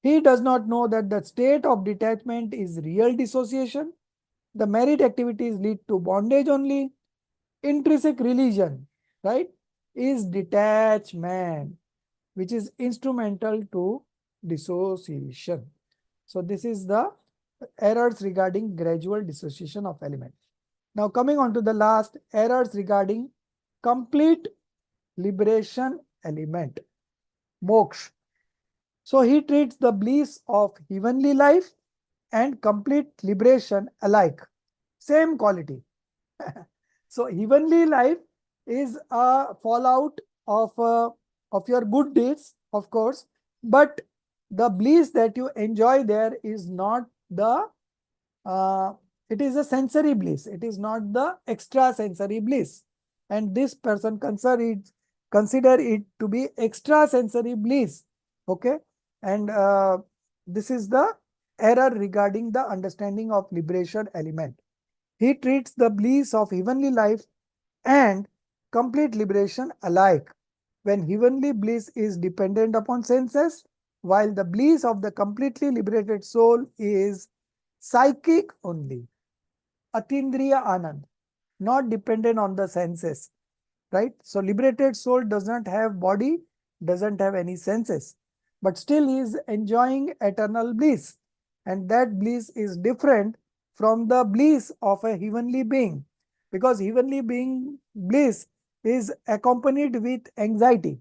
Speaker 1: He does not know that the state of detachment is real dissociation. The merit activities lead to bondage only. Intrinsic religion, right, is detachment, which is instrumental to dissociation. So this is the errors regarding gradual dissociation of element. Now coming on to the last, errors regarding complete liberation element, moksha. So he treats the bliss of heavenly life and complete liberation alike, same quality. So heavenly life is a fallout of your good deeds, of course, but the bliss that you enjoy there is not the uh, it is a sensory bliss. It is not the extra sensory bliss, and this person consider it to be extra sensory bliss. Okay, and this is the error regarding the understanding of liberation element. He treats the bliss of heavenly life and complete liberation alike, when heavenly bliss is dependent upon senses, while the bliss of the completely liberated soul is psychic only. Atindriya Anand, not dependent on the senses, right? So liberated soul does not have body, doesn't have any senses, but still he is enjoying eternal bliss. And that bliss is different from the bliss of a heavenly being, because heavenly being bliss is accompanied with anxiety,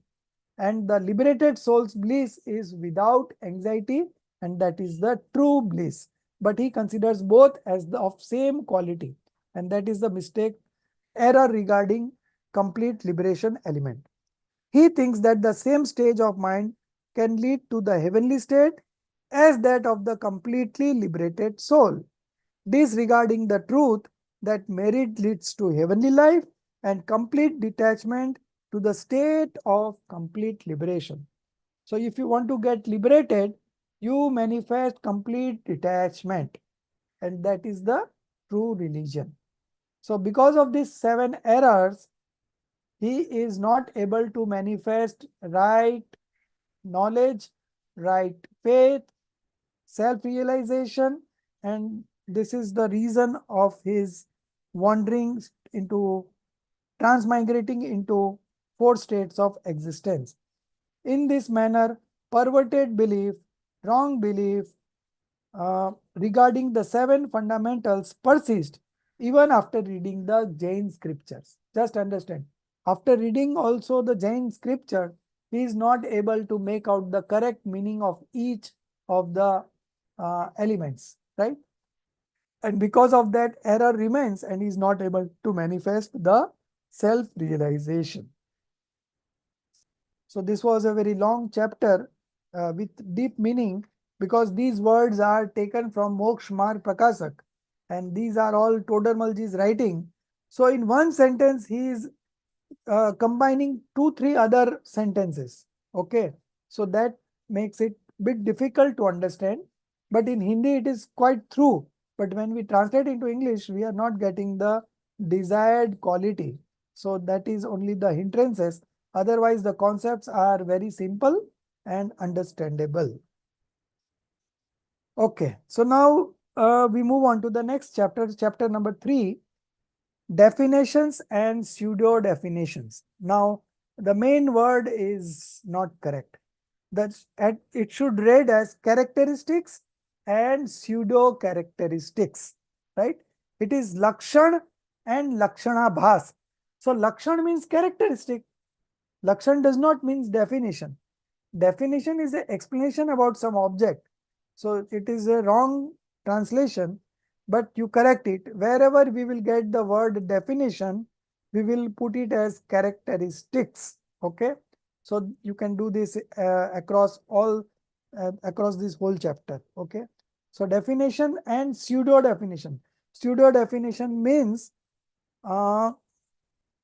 Speaker 1: and the liberated soul's bliss is without anxiety, and that is the true bliss. But he considers both as of same quality, and that is the mistake, error regarding complete liberation element. He thinks that the same stage of mind can lead to the heavenly state as that of the completely liberated soul, disregarding the truth that merit leads to heavenly life and complete detachment to the state of complete liberation. So if you want to get liberated, you manifest complete detachment, and that is the true religion. So because of these 7 errors, he is not able to manifest right knowledge, right faith, self-realization, and this is the reason of his wandering into transmigrating into 4 states of existence. In this manner, perverted belief, wrong belief regarding the 7 fundamentals persist even after reading the Jain scriptures. Just understand, after reading also the Jain scripture, he is not able to make out the correct meaning of each of the elements, right? And because of that, error remains and he is not able to manifest the self-realization. So this was a very long chapter with deep meaning, because these words are taken from Moksha Marg Prakasak, and these are all Todarmalji's writing. So in one sentence, he is combining 2-3 other sentences. Okay, so that makes it bit difficult to understand. But in Hindi, it is quite true. But when we translate into English, we are not getting the desired quality. So that is only the hindrances. Otherwise, the concepts are very simple and understandable. Okay, so now we move on to the next chapter, chapter number 3, definitions and pseudo definitions. Now, the main word is not correct. It should read as characteristics and pseudo characteristics, right? It is lakshan and lakshana bhas. So lakshan means characteristic. Lakshan does not mean definition. Definition is an explanation about some object. So it is a wrong translation, but you correct it. Wherever we will get the word definition, we will put it as characteristics. Okay. So you can do this across this whole chapter. Okay. So definition and pseudo definition. Pseudo definition means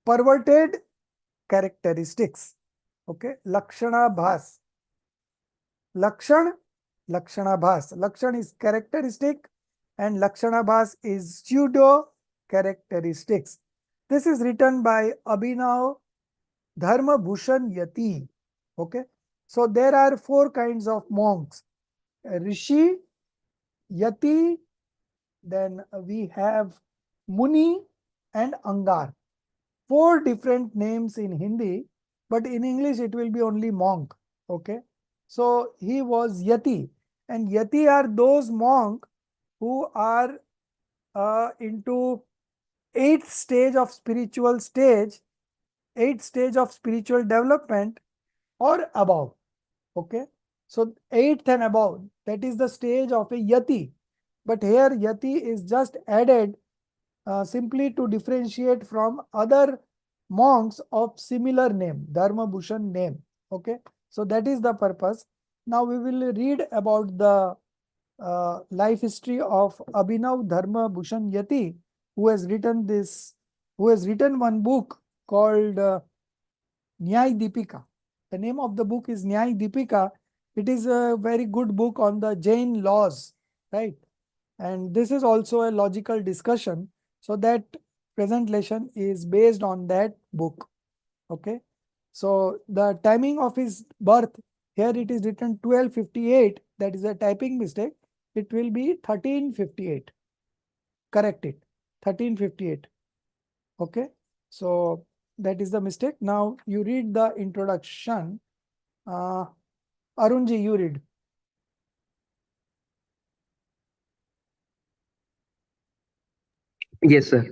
Speaker 1: perverted characteristics. Okay. Lakshana bhas. Lakshan, Lakshana bhas. Lakshan is characteristic and Lakshana bhas is pseudo characteristics. This is written by Abhinav Dharma Bhushan Yati. Okay. So there are 4 kinds of monks: Rishi, Yati, then we have Muni and Angar. 4 different names in Hindi, but in English it will be only monk. Okay. So he was Yati, and Yati are those monks who are into 8th stage of spiritual stage, 8th stage of spiritual development or above. Okay. So 8th and above, that is the stage of a Yati. But here Yati is just added simply to differentiate from other monks of similar name, Dharma Bhushan name. Okay. So that is the purpose. Now we will read about the life history of Abhinav Dharma Bhushan Yati, who has written one book called Nyay Deepika. The name of the book is Nyay Deepika. It is a very good book on the Jain laws, right? And this is also a logical discussion. So that presentation is based on that book. Okay. So the timing of his birth, here it is written 1258. That is a typing mistake. It will be 1358. Correct it. 1358. Okay. So that is the mistake. Now you read the introduction. Arunji, you read.
Speaker 3: Yes, sir.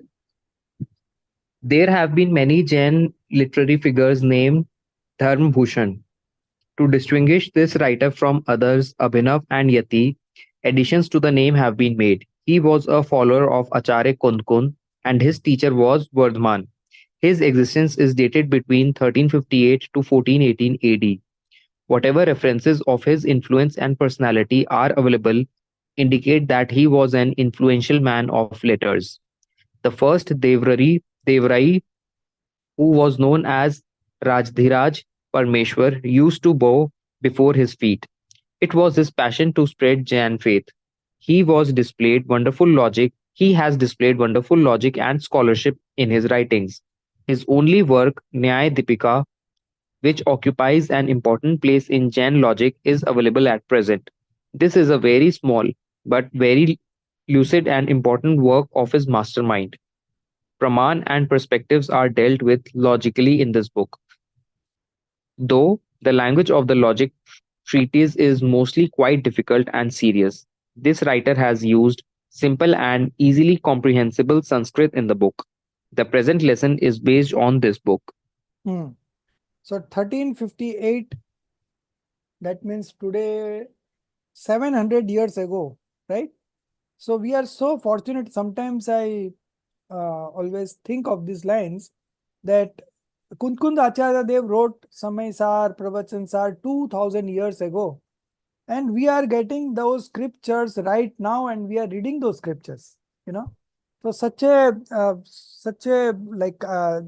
Speaker 3: There have been many Jain literary figures named Dharm Bhushan. To distinguish this writer from others, Abhinav and Yati, additions to the name have been made. He was a follower of Acharya Kunkun and his teacher was Vardhaman. His existence is dated between 1358 to 1418 AD. Whatever references of his influence and personality are available indicate that he was an influential man of letters. The first Devrai, who was known as Rajdhiraj Parmeshwar, used to bow before his feet. It was his passion to spread Jain faith. He has displayed wonderful logic and scholarship in his writings. His only work, Nyaya Dipika, which occupies an important place in Jain logic, is available at present. This is a very small but very lucid and important work of his mastermind. Praman and perspectives are dealt with logically in this book, though the language of the logic treatise is mostly quite difficult and serious. This writer has used simple and easily comprehensible Sanskrit in the book. The present lesson is based on this book.
Speaker 1: So 1358, that means today 700 years ago, right? So we are so fortunate. Sometimes I always think of these lines that Kundkund Acharya Dev wrote Samay Sar, Pravachan Sar 2000 years ago. And we are getting those scriptures right now and we are reading those scriptures, you know. So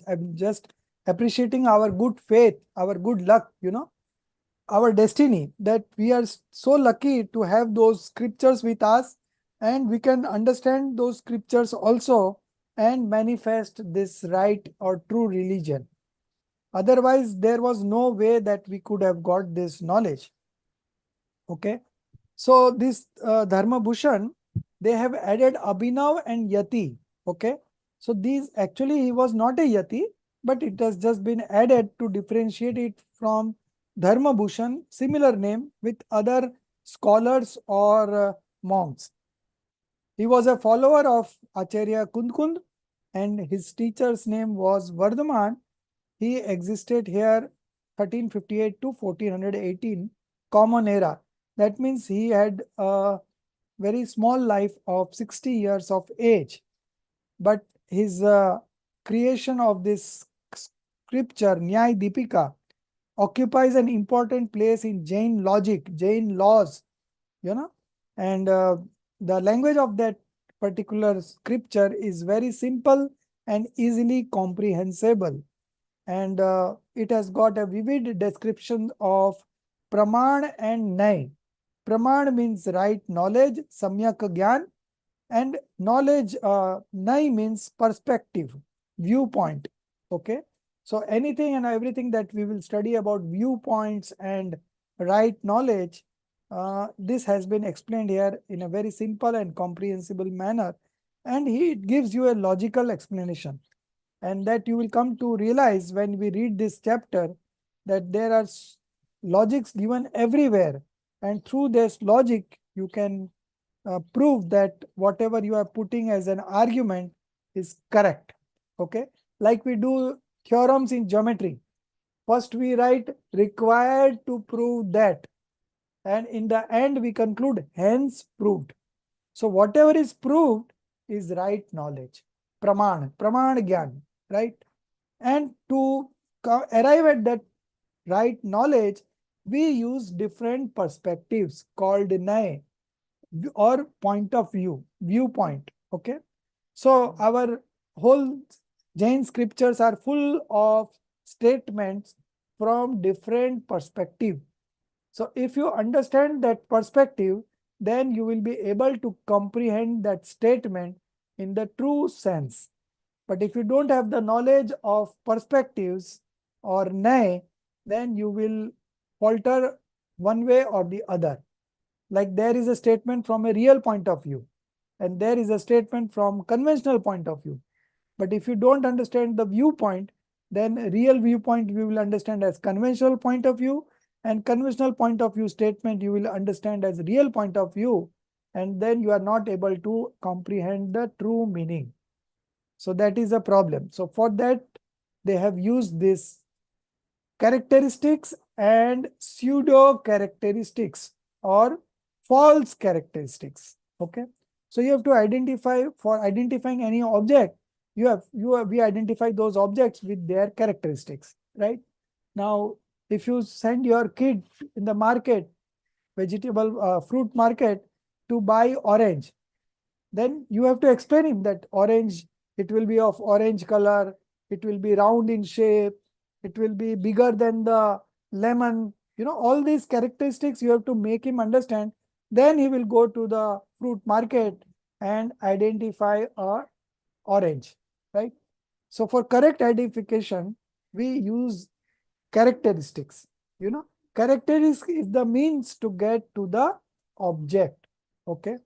Speaker 1: I'm just appreciating our good faith, our good luck, you know, our destiny, that we are so lucky to have those scriptures with us and we can understand those scriptures also and manifest this right or true religion. Otherwise, there was no way that we could have got this knowledge. Okay. So this Dharma Bhushan, they have added Abhinav and Yati. Okay. So these actually he was not a Yati, but it has just been added to differentiate it from Dharma Bhushan, similar name with other scholars or monks. He was a follower of Acharya Kundkund and his teacher's name was Vardhaman. He existed here 1358 to 1418, Common Era. That means he had a very small life of 60 years of age. But his creation of this scripture, Nyaya Dipika, occupies an important place in Jain logic, Jain laws, you know. And the language of that particular scripture is very simple and easily comprehensible. And it has got a vivid description of Praman and Nai. Praman means right knowledge, Samyak Gyan, and knowledge, Nai means perspective, viewpoint. Okay. So anything and everything that we will study about viewpoints and right knowledge, this has been explained here in a very simple and comprehensible manner. And it gives you a logical explanation. And that you will come to realize when we read this chapter that there are logics given everywhere. And through this logic, you can prove that whatever you are putting as an argument is correct. Okay. Like we do theorems in geometry. First we write required to prove that. And in the end we conclude hence proved. So whatever is proved is right knowledge. Praman Gyan, right? And to arrive at that right knowledge, we use different perspectives called Nai or point of view, viewpoint. Okay. So our whole Jain scriptures are full of statements from different perspective. So if you understand that perspective, then you will be able to comprehend that statement in the true sense. But if you don't have the knowledge of perspectives or nay, then you will falter one way or the other. Like there is a statement from a real point of view, and there is a statement from conventional point of view. But if you don't understand the viewpoint, then real viewpoint we will understand as conventional point of view, and conventional point of view statement you will understand as real point of view, and then you are not able to comprehend the true meaning. So that is a problem. So for that, they have used this characteristics and pseudo characteristics or false characteristics. Okay. So you have to identify, for identifying any object, we identify those objects with their characteristics, right? Now, if you send your kid in the market, fruit market, to buy orange, then you have to explain him that orange, it will be of orange color, it will be round in shape, it will be bigger than the lemon, All these characteristics you have to make him understand. Then he will go to the fruit market and identify a orange, right? So for correct identification, we use characteristics. Characteristics is the means to get to the object. Okay.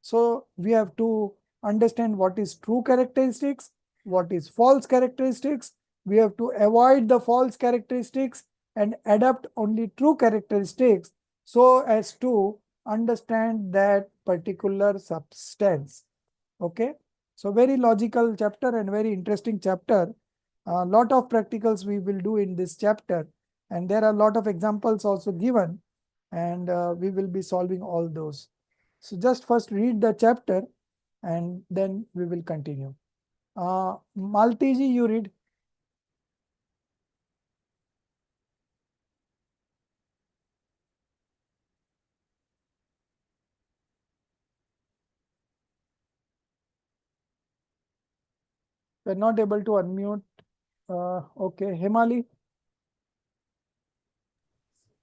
Speaker 1: So we have to understand what is true characteristics, what is false characteristics. We have to avoid the false characteristics and adapt only true characteristics so as to understand that particular substance. Okay. So very logical chapter and very interesting chapter. A lot of practicals we will do in this chapter, and there are a lot of examples also given, and we will be solving all those. So just first read the chapter and then we will continue. Maltiji, you read. We're not able to unmute. Okay, Himali.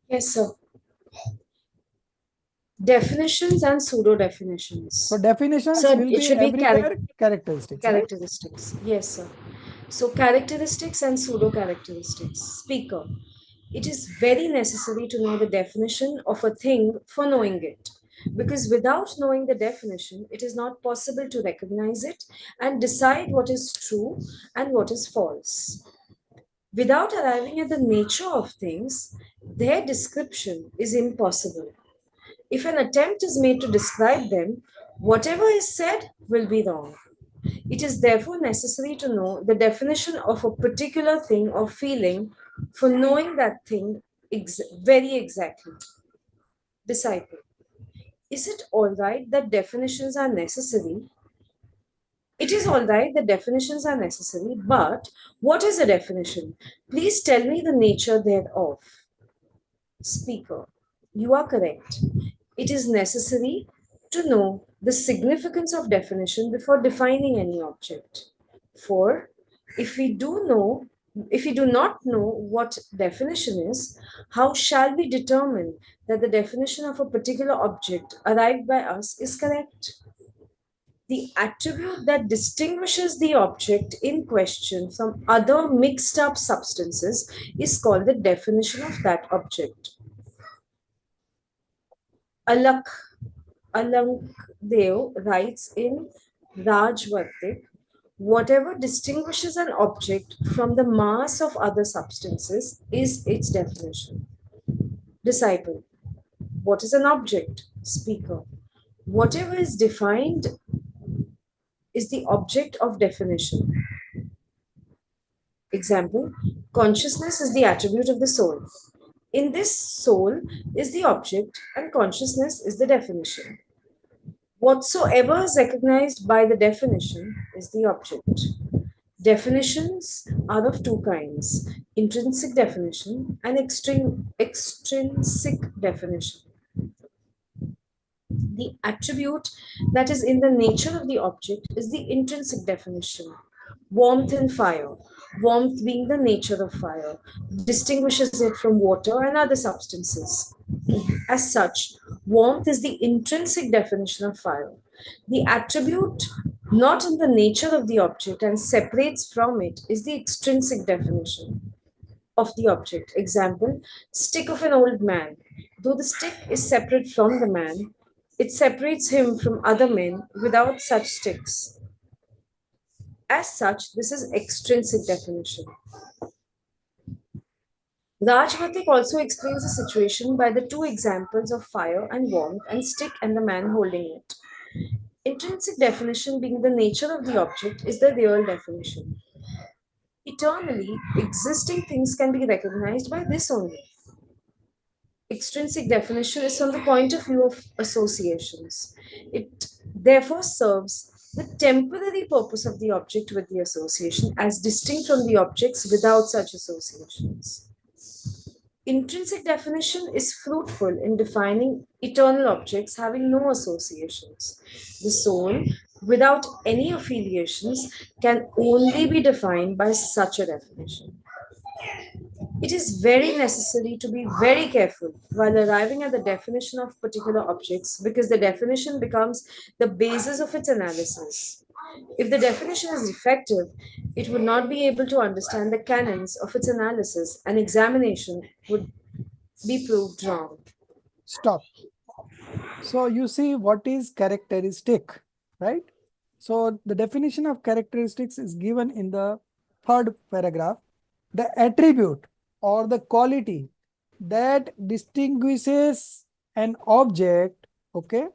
Speaker 6: Yes, sir. Definitions and pseudo definitions.
Speaker 1: So definitions
Speaker 6: So
Speaker 1: will
Speaker 6: it
Speaker 1: be
Speaker 6: should be
Speaker 1: everywhere characteristics, right?
Speaker 6: characteristics. Yes, sir. So characteristics and pseudo characteristics. Speaker. It is very necessary to know the definition of a thing for knowing it. Because without knowing the definition, it is not possible to recognize it and decide what is true and what is false. Without arriving at the nature of things, their description is impossible. If an attempt is made to describe them, whatever is said will be wrong. It is therefore necessary to know the definition of a particular thing or feeling for knowing that thing very exactly. Disciple. Is it all right that definitions are necessary? It is all right that definitions are necessary, but what is a definition? Please tell me the nature thereof. Speaker. You are correct. It is necessary to know the significance of definition before defining any object. For if we do know, if we do not know what definition is, how shall we determine that the definition of a particular object arrived by us is correct? The attribute that distinguishes the object in question from other mixed up substances is called the definition of that object. Alak Alankdev writes in Rajvartik, whatever distinguishes an object from the mass of other substances is its definition. Disciple, what is an object? Speaker, whatever is defined is the object of definition. Example, consciousness is the attribute of the soul. In this, soul is the object and consciousness is the definition. Whatsoever is recognized by the definition is the object. Definitions are of two kinds, intrinsic definition and extrinsic definition. The attribute that is in the nature of the object is the intrinsic definition. Warmth in fire, warmth being the nature of fire, distinguishes it from water and other substances. As such, warmth is the intrinsic definition of fire. The attribute not in the nature of the object and separates from it is the extrinsic definition of the object. Example, stick of an old man. Though the stick is separate from the man, it separates him from other men without such sticks. As such, this is extrinsic definition. Rajvatik also explains the situation by the two examples of fire and warmth and stick and the man holding it. Intrinsic definition being the nature of the object is the real definition. Eternally existing things can be recognized by this only. Extrinsic definition is from the point of view of associations. It therefore serves the temporary purpose of the object with the association as distinct from the objects without such associations. Intrinsic definition is fruitful in defining eternal objects having no associations. The soul, without any affiliations, can only be defined by such a definition. It is very necessary to be very careful while arriving at the definition of particular objects because the definition becomes the basis of its analysis. If the definition is defective, it would not be able to understand the canons of its analysis, and examination would be proved wrong.
Speaker 1: Stop. So you see what is characteristic, right? So the definition of characteristics is given in the third paragraph. The attribute or the quality that distinguishes an object, okay,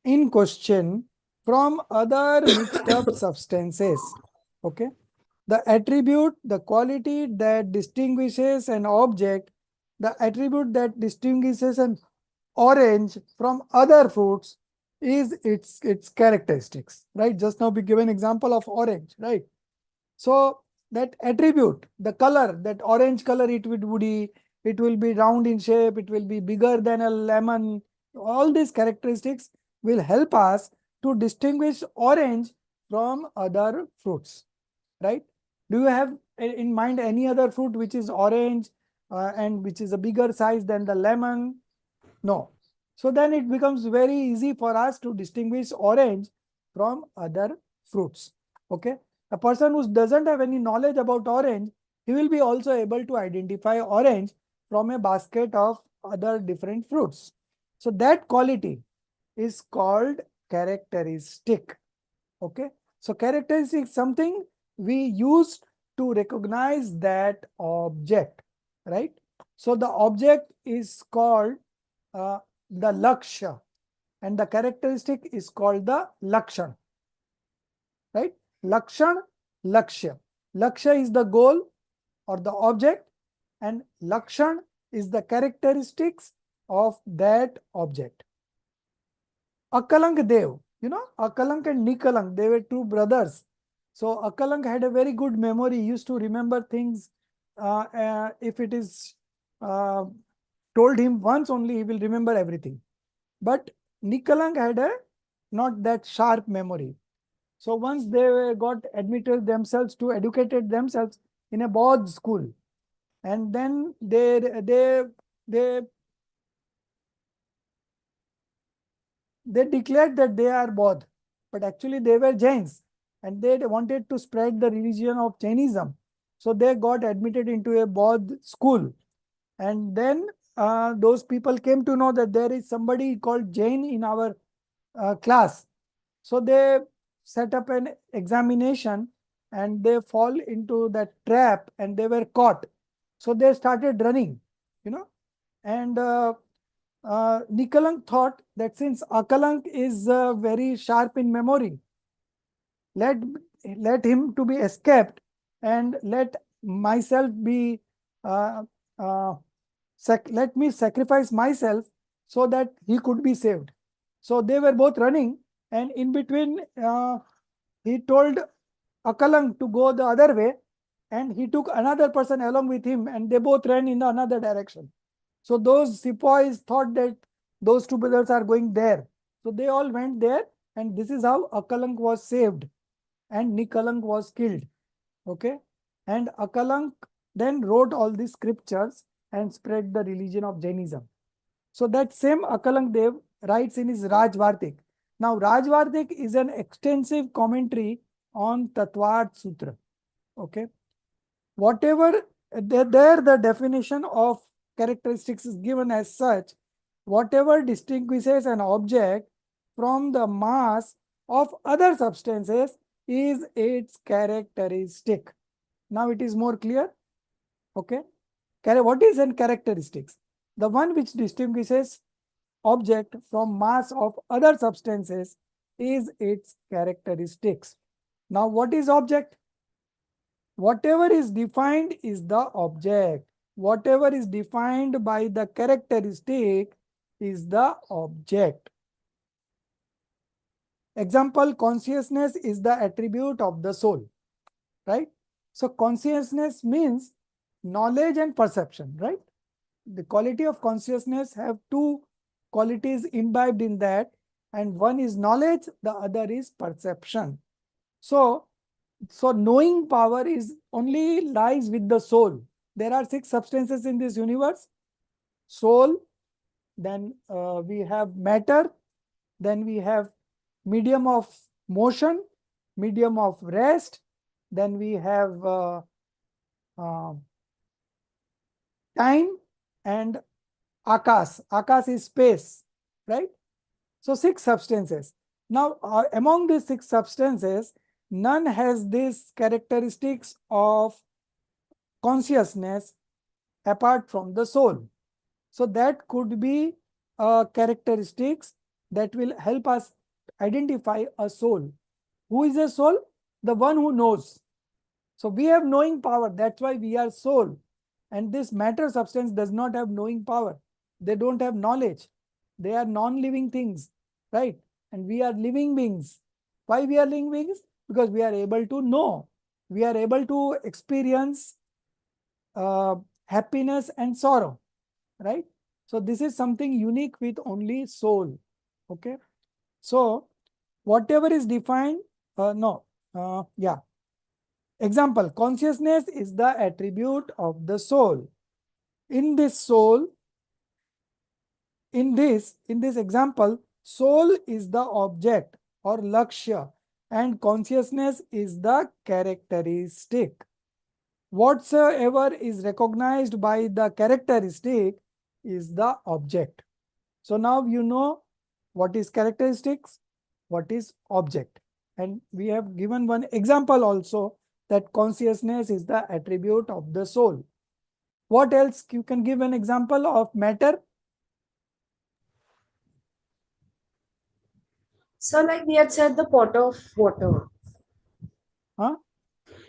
Speaker 1: in question from other mixed up substances, okay. The attribute, the quality that distinguishes an object, the attribute that distinguishes an orange from other fruits is its characteristics, right? Just now we give an example of orange, right? So that attribute, the color, that orange color, it will be round in shape, it will be bigger than a lemon. All these characteristics will help us to distinguish orange from other fruits, right? Do you have in mind any other fruit which is orange and which is a bigger size than the lemon? No. So then it becomes very easy for us to distinguish orange from other fruits. Okay. A person who doesn't have any knowledge about orange, he will be also able to identify orange from a basket of other different fruits. So that quality is called characteristic. Okay. So characteristic is something we use to recognize that object, right? So the object is called the laksha, and the characteristic is called the lakshan, right? Lakshan, lakshya. Lakshya is the goal or the object, and lakshan is the characteristics of that object. Akalank Dev, Akalank and Nikalank, they were two brothers. So Akalank had a very good memory, he used to remember things. If it is told him once only, he will remember everything. But Nikalank had a not that sharp memory. So once they got admitted themselves to educated themselves in a Bodh school, and then they declared that they are Bodh, but actually they were Jains, and they wanted to spread the religion of Jainism. So they got admitted into a Bodh school, and then those people came to know that there is somebody called Jain in our class. So they set up an examination and they fall into that trap and they were caught. So they started running, and Nikalank thought that since Akalank is very sharp in memory, let him to be escaped and let myself be uh, uh, let me sacrifice myself so that he could be saved. So they were both running, and in between he told Akalang to go the other way, and he took another person along with him, and they both ran in the another direction. So those sepoys thought that those two brothers are going there. So they all went there, and this is how Akalang was saved and Nikalang was killed. Okay. And Akalang then wrote all these scriptures and spread the religion of Jainism. So that same Akalang Dev writes in his Rajvartik. Now Rajvartik is an extensive commentary on Tatvat Sutra. Okay. Whatever there the definition of characteristics is given as such, whatever distinguishes an object from the mass of other substances is its characteristic. Now it is more clear. Okay. What is an characteristics? The one which distinguishes object from mass of other substances is its characteristics. Now what is object? Whatever is defined is the object. Whatever is defined by the characteristic is the object. Example, consciousness is the attribute of the soul, right? So consciousness means knowledge and perception, right? The quality of consciousness have two qualities imbibed in that, and one is knowledge, the other is perception. So knowing power is only lies with the soul. there are 6 substances in this universe: soul, then we have matter, then we have medium of motion, medium of rest, then we have uh, time, and akas. Akas is space, right? So 6 substances. Now, among these 6 substances, none has these characteristics of consciousness apart from the soul. So that could be characteristics that will help us identify a soul. Who is a soul? The one who knows. So we have knowing power. That's why we are soul. And this matter substance does not have knowing power. They don't have knowledge. They are non-living things, right? And we are living beings. Why we are living beings? Because we are able to know. We are able to experience happiness and sorrow, right? So this is something unique with only soul. Okay. So whatever is defined, example, consciousness is the attribute of the soul. In this soul, in this example, soul is the object or lakshya and consciousness is the characteristic. Whatsoever is recognized by the characteristic is the object. So now you know what is characteristics, what is object. And we have given one example also, that consciousness is the attribute of the soul. What else? You can give an example of matter.
Speaker 6: So, like we had said, the pot of water.
Speaker 1: Huh?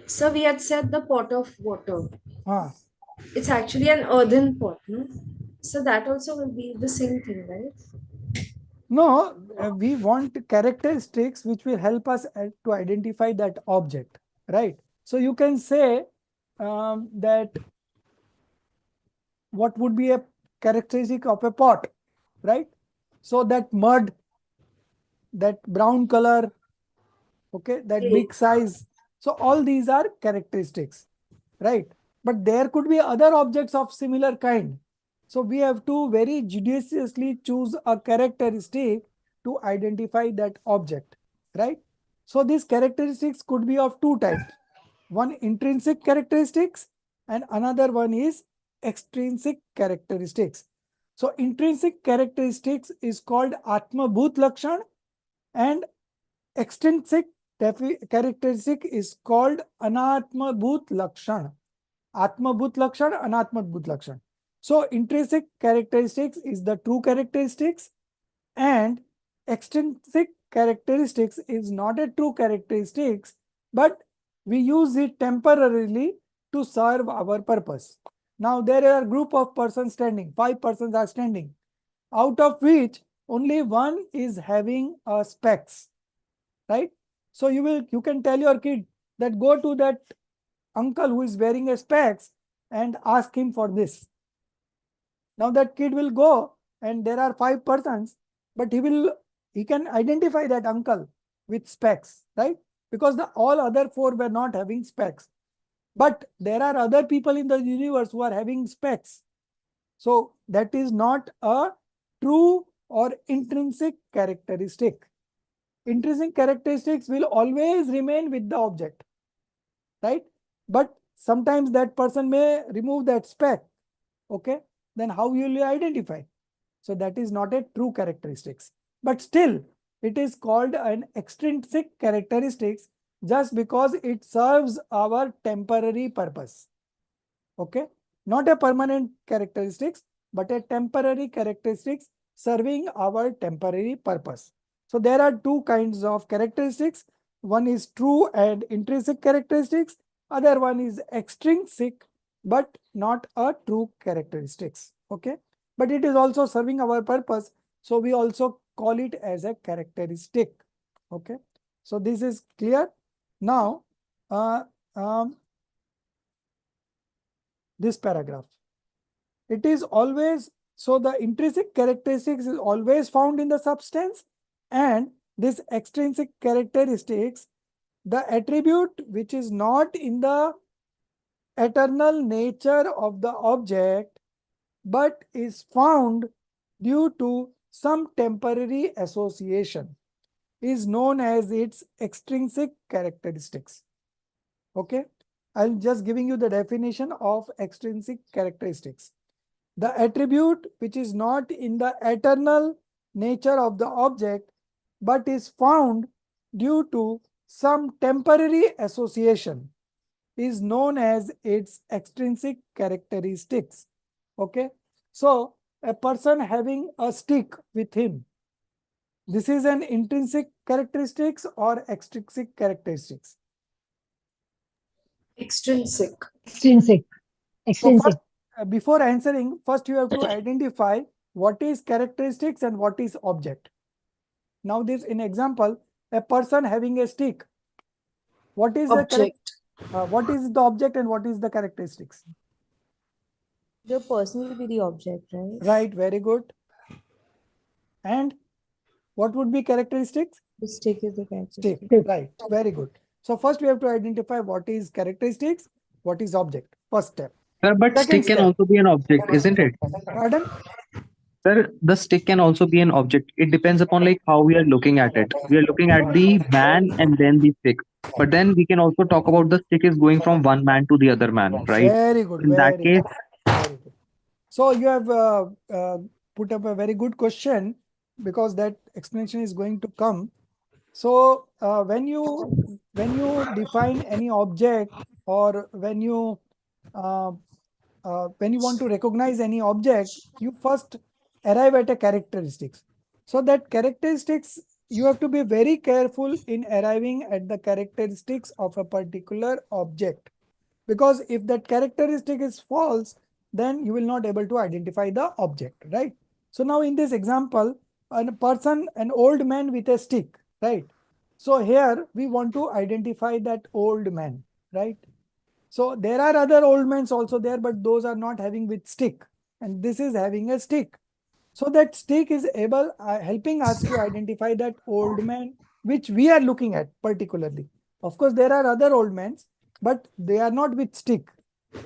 Speaker 6: So, we had said the pot of water.
Speaker 1: Huh.
Speaker 6: It's actually an earthen pot, no? So, that also will be the same thing, right?
Speaker 1: No, we want characteristics which will help us to identify that object, right? So you can say that what would be a characteristic of a pot, right? So that mud, that brown color, okay, that big size. So all these are characteristics, right? But there could be other objects of similar kind. So we have to very judiciously choose a characteristic to identify that object, right? So these characteristics could be of two types. One intrinsic characteristics and another one is extrinsic characteristics. So intrinsic characteristics is called Atma Bhut Lakshan and extrinsic characteristic is called Anatma Bhut Lakshan. Atma Bhut Lakshan, Anatma Bhut Lakshan. So intrinsic characteristics is the true characteristics and extrinsic characteristics is not a true characteristics, but we use it temporarily to serve our purpose. Now there are a group of persons standing, 5 persons are standing, out of which only one is having a specs, right? So you can tell your kid that go to that uncle who is wearing a specs and ask him for this. Now that kid will go and there are 5 persons, but he can identify that uncle with specs, right? Because all other 4 were not having specs. But there are other people in the universe who are having specs. So that is not a true or intrinsic characteristic. Intrinsic characteristics will always remain with the object, right? But sometimes that person may remove that spec. Okay, then how will you identify? So that is not a true characteristics, but still it is called an extrinsic characteristics just because it serves our temporary purpose. Okay, not a permanent characteristics, but a temporary characteristics serving our temporary purpose. So there are 2 kinds of characteristics. One is true and intrinsic characteristics. Other one is extrinsic, but not a true characteristics. Okay, but it is also serving our purpose. So we also call it as a characteristic. Okay, so this is clear. Now, this paragraph. It is always, so the intrinsic characteristics is always found in the substance and this extrinsic characteristics, the attribute which is not in the eternal nature of the object, but is found due to some temporary association, is known as its extrinsic characteristics. Okay, I'm just giving you the definition of extrinsic characteristics. The attribute which is not in the eternal nature of the object, but is found due to some temporary association, is known as its extrinsic characteristics. Okay, so a person having a stick with him, this is an intrinsic characteristics or extrinsic characteristics?
Speaker 6: Extrinsic.
Speaker 4: Extrinsic.
Speaker 1: So
Speaker 4: Extrinsic.
Speaker 1: first, before answering, first you have to identify what is characteristics and what is object. Now this in example, a person having a stick. What is
Speaker 6: Object.
Speaker 1: what is the object and what is the characteristics?
Speaker 2: The person will be the object, right?
Speaker 1: Right, very good. And what would be characteristics?
Speaker 2: The stick is the
Speaker 1: Stick,
Speaker 2: characteristic.
Speaker 1: right, very good. So first we have to identify what is characteristics, what is object. First step.
Speaker 3: Sir, but
Speaker 1: Second
Speaker 3: stick can
Speaker 1: step.
Speaker 3: also be an object, isn't it?
Speaker 1: Pardon?
Speaker 3: Sir, the stick can also be an object. It depends upon like how we are looking at it. We are looking at the man and then the stick. But then we can also talk about the stick is going from one man to the other man, right?
Speaker 1: Very good,
Speaker 3: In that
Speaker 1: very
Speaker 3: case,
Speaker 1: good, very good. So you have put up a very good question, because that explanation is going to come. So when you define any object, or when you want to recognize any object, you first arrive at a characteristics. So that characteristics, you have to be very careful in arriving at the characteristics of a particular object, because if that characteristic is false, then you will not able to identify the object, right? So now in this example, an old man with a stick, right? So here we want to identify that old man, right? So there are other old men also there, but those are not having with stick, and this is having a stick. So that stick is helping us to identify that old man which we are looking at particularly. Of course, there are other old men, but they are not with stick.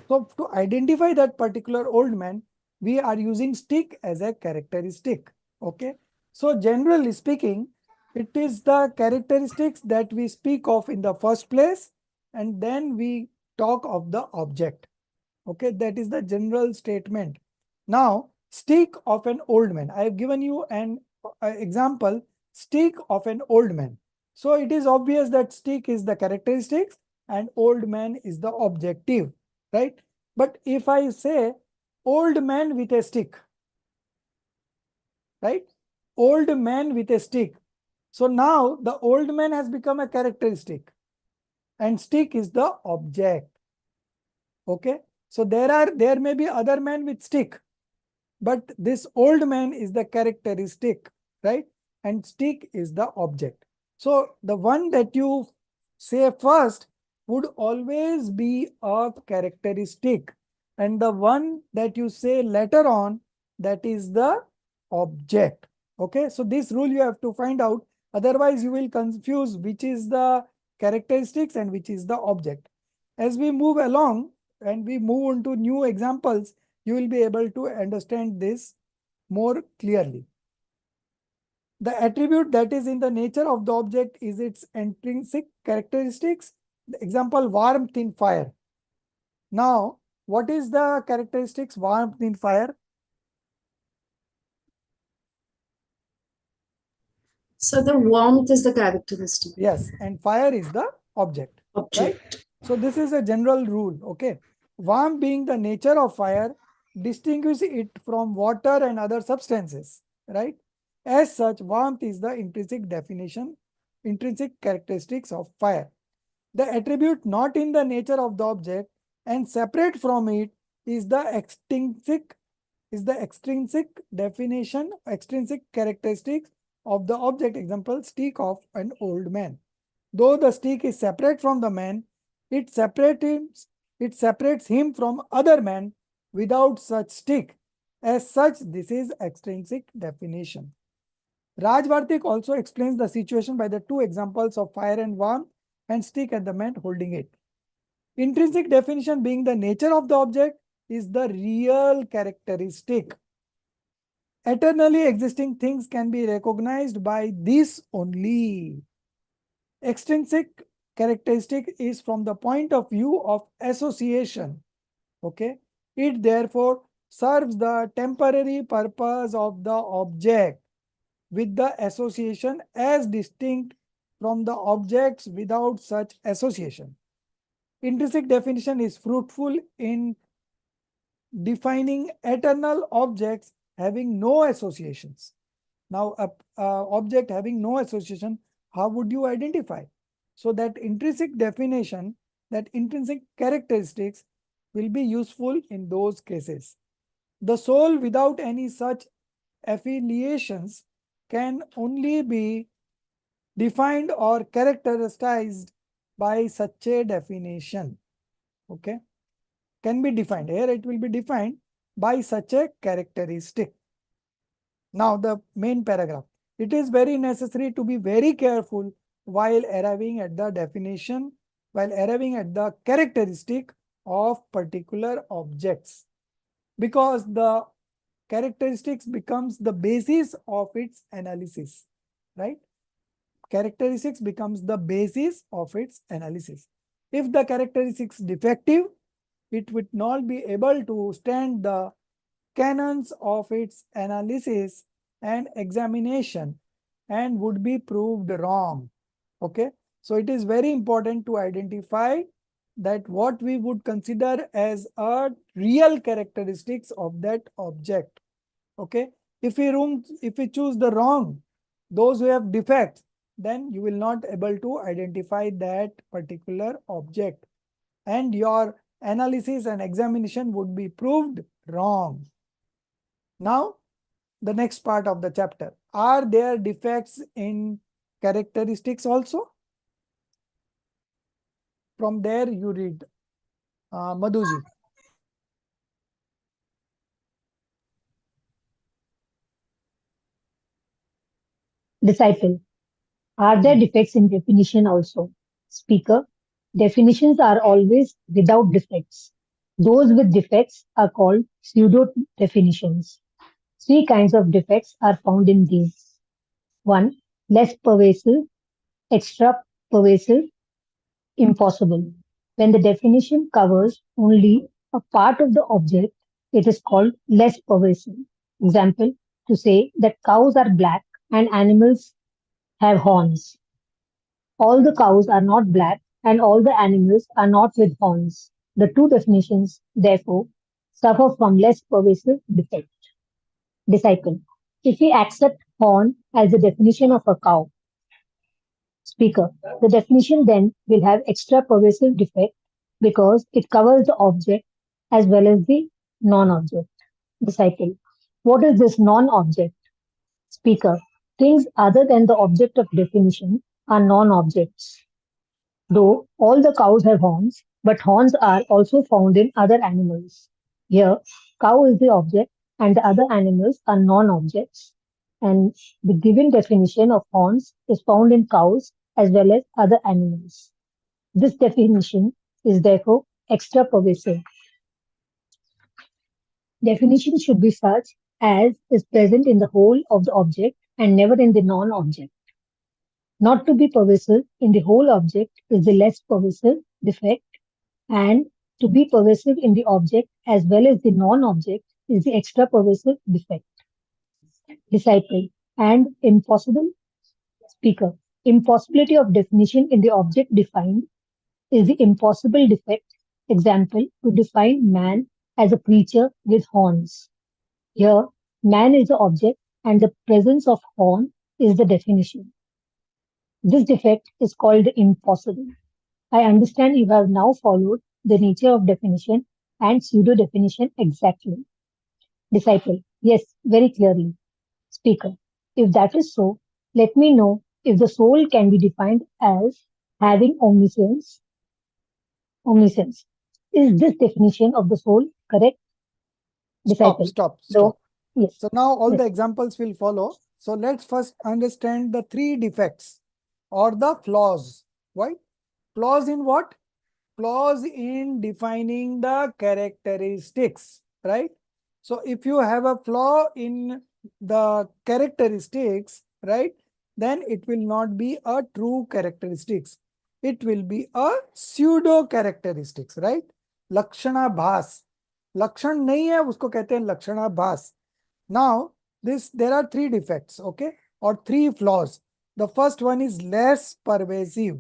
Speaker 1: So to identify that particular old man, we are using stick as a characteristic. Okay. So generally speaking, it is the characteristics that we speak of in the first place, and then we talk of the object. Okay, that is the general statement. Now, stick of an old man. I have given you an example, stick of an old man. So it is obvious that stick is the characteristics and old man is the objective, right? But if I say old man with a stick, right? Old man with a stick. So now the old man has become a characteristic and stick is the object. Okay. So there may be other men with stick, but this old man is the characteristic, right? And stick is the object. So the one that you say first would always be a characteristic, and the one that you say later on, that is the object. Okay, so this rule you have to find out, otherwise you will confuse which is the characteristics and which is the object. As we move along and we move on to new examples, you will be able to understand this more clearly. The attribute that is in the nature of the object is its intrinsic characteristics. The example, warmth in fire. Now, what is the characteristics warmth in fire?
Speaker 6: So the warmth is the characteristic.
Speaker 1: Yes, and fire is the object. Right?
Speaker 6: Object.
Speaker 1: So this is a general rule. Okay. Warmth being the nature of fire, distinguish it from water and other substances. Right? As such, warmth is the intrinsic definition, intrinsic characteristics of fire. The attribute not in the nature of the object and separate from it is the extrinsic definition, extrinsic characteristics of the object. Example, stick of an old man. Though the stick is separate from the man, it separates him from other man without such stick. As such, this is extrinsic definition. Rajvartik also explains the situation by the two examples of fire and warmth and stick and the man holding it. Intrinsic definition being the nature of the object is the real characteristic. Eternally existing things can be recognized by this only. Extrinsic characteristic is from the point of view of association. Okay. It therefore serves the temporary purpose of the object with the association as distinct from the objects without such association. Intrinsic definition is fruitful in defining eternal objects having no associations. Now, a object having no association, how would you identify? So that intrinsic definition, that intrinsic characteristics will be useful in those cases. The soul without any such affiliations can only be defined or characterized by such a definition. Okay. Can be defined. Here it will be defined by such a characteristic. Now the main paragraph. It is very necessary to be very careful while arriving at the definition, while arriving at the characteristic of particular objects, because the characteristics becomes the basis of its analysis, right? Characteristics becomes the basis of its analysis. If the characteristics defective, it would not be able to stand the canons of its analysis and examination and would be proved wrong. Okay. So it is very important to identify that what we would consider as a real characteristics of that object. Okay. If we choose the wrong, those who have defects, then you will not able to identify that particular object and your analysis and examination would be proved wrong. Now, the next part of the chapter. Are there defects in characteristics also? From there you read. Madhuji.
Speaker 4: Disciple. Are there defects in definition also? Speaker. Definitions are always without defects. Those with defects are called pseudo definitions. Three kinds of defects are found in these. 1. Less pervasive, extra pervasive, impossible. When the definition covers only a part of the object, it is called less pervasive. Example, to say that cows are black and animals have horns. All the cows are not black and all the animals are not with horns. The two definitions, therefore, suffer from less pervasive defect. Disciple. If we accept horn as the definition of a cow, speaker, the definition then will have extra pervasive defect because it covers the object as well as the non-object. Disciple. What is this non-object? Speaker. Things other than the object of definition are non-objects. Though all the cows have horns, but horns are also found in other animals. Here, cow is the object and the other animals are non-objects. And the given definition of horns is found in cows as well as other animals. This definition is therefore extra pervasive. Definition should be such as is present in the whole of the object and never in the non-object. Not to be pervasive in the whole object is the less pervasive defect, and to be pervasive in the object as well as the non-object is the extra pervasive defect. Disciple. And impossible? Speaker. Impossibility of definition in the object defined is the impossible defect. Example, to define man as a creature with horns. Here, man is the object and the presence of horn is the definition. This defect is called the impossible. I understand you have now followed the nature of definition and pseudo definition exactly. Disciple. Yes, very clearly. Speaker. If that is so, let me know if the soul can be defined as having omniscience. Omniscience. Is this definition of the soul correct? Disciple.
Speaker 1: Stop.
Speaker 4: No. Yes.
Speaker 1: So now all
Speaker 4: Yes.
Speaker 1: the examples will follow. So let's first understand the three defects or the flaws. Why? Flaws in what? flaws in defining the characteristics, right? So if you have a flaw in the characteristics, right, then it will not be a true characteristics. It will be a pseudo characteristics, right? लक्षणाभास, लक्षण नहीं है उसको कहते हैं लक्षणाभास. Now there are three defects, okay, or three flaws. The first one is less pervasive,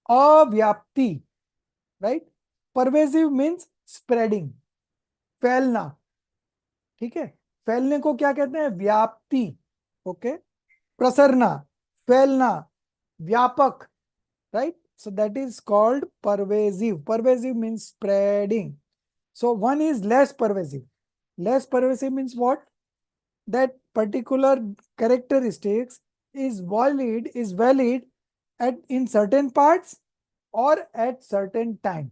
Speaker 1: अव्याप्ति, right? Pervasive means spreading, फैलना. ठीक है, फैलने को क्या कहते हैं? व्याप्ति. ओके, प्रसरना, फैलना, व्यापक, right? So that is called pervasive. Pervasive means spreading. So one is less pervasive. Less pervasive means what? That particular characteristics is valid at in certain parts or at certain time.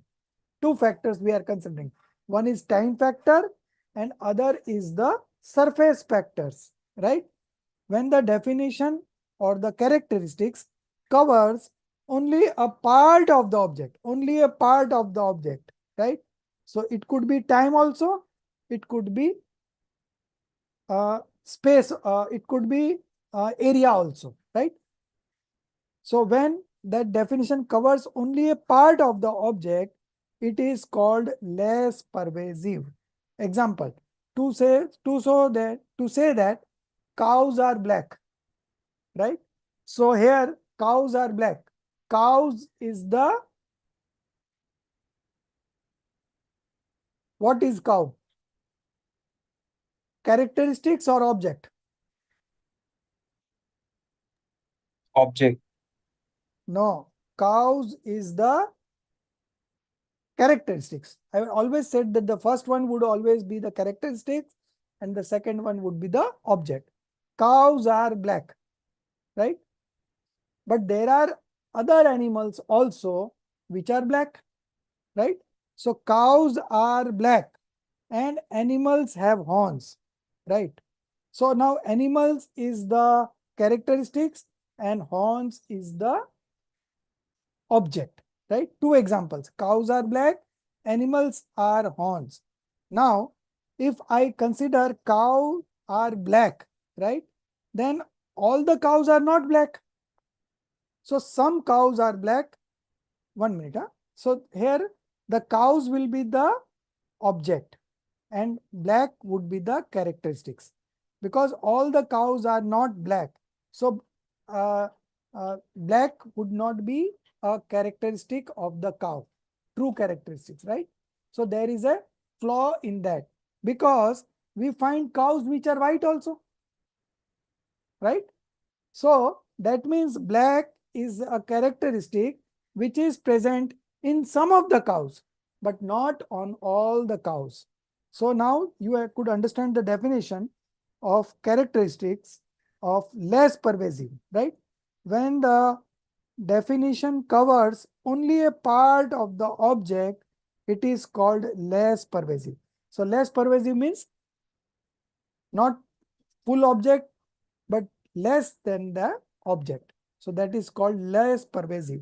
Speaker 1: Two factors we are considering. One is time factor and other is the surface factors, right? When the definition or the characteristics covers only a part of the object, right? So it could be time also, it could be space, it could be area also, right? So when that definition covers only a part of the object, it is called less pervasive. Example, to say that cows are black, right? So here cows are black. Cows is the, what is cow? Characteristics or object?
Speaker 3: Object.
Speaker 1: No, cows is the characteristics. I always said that the first one would always be the characteristics and the second one would be the object. Cows are black, right? But there are other animals also which are black, right? So cows are black and animals have horns, right? So now animals is the characteristics and horns is the object, right? Two examples, cows are black, animals are horns. Now, if I consider cow are black, right, then all the cows are not black. So some cows are black. 1 minute. So here the cows will be the object and black would be the characteristics, because all the cows are not black. So black would not be a characteristic of the cow, true characteristics, right? So there is a flaw in that, because we find cows which are white also, right? So that means black is a characteristic which is present in some of the cows, but not on all the cows. So now you could understand the definition of characteristics of less pervasive, right? When the definition covers only a part of the object, it is called less pervasive. So less pervasive means not full object, but less than the object. So that is called less pervasive.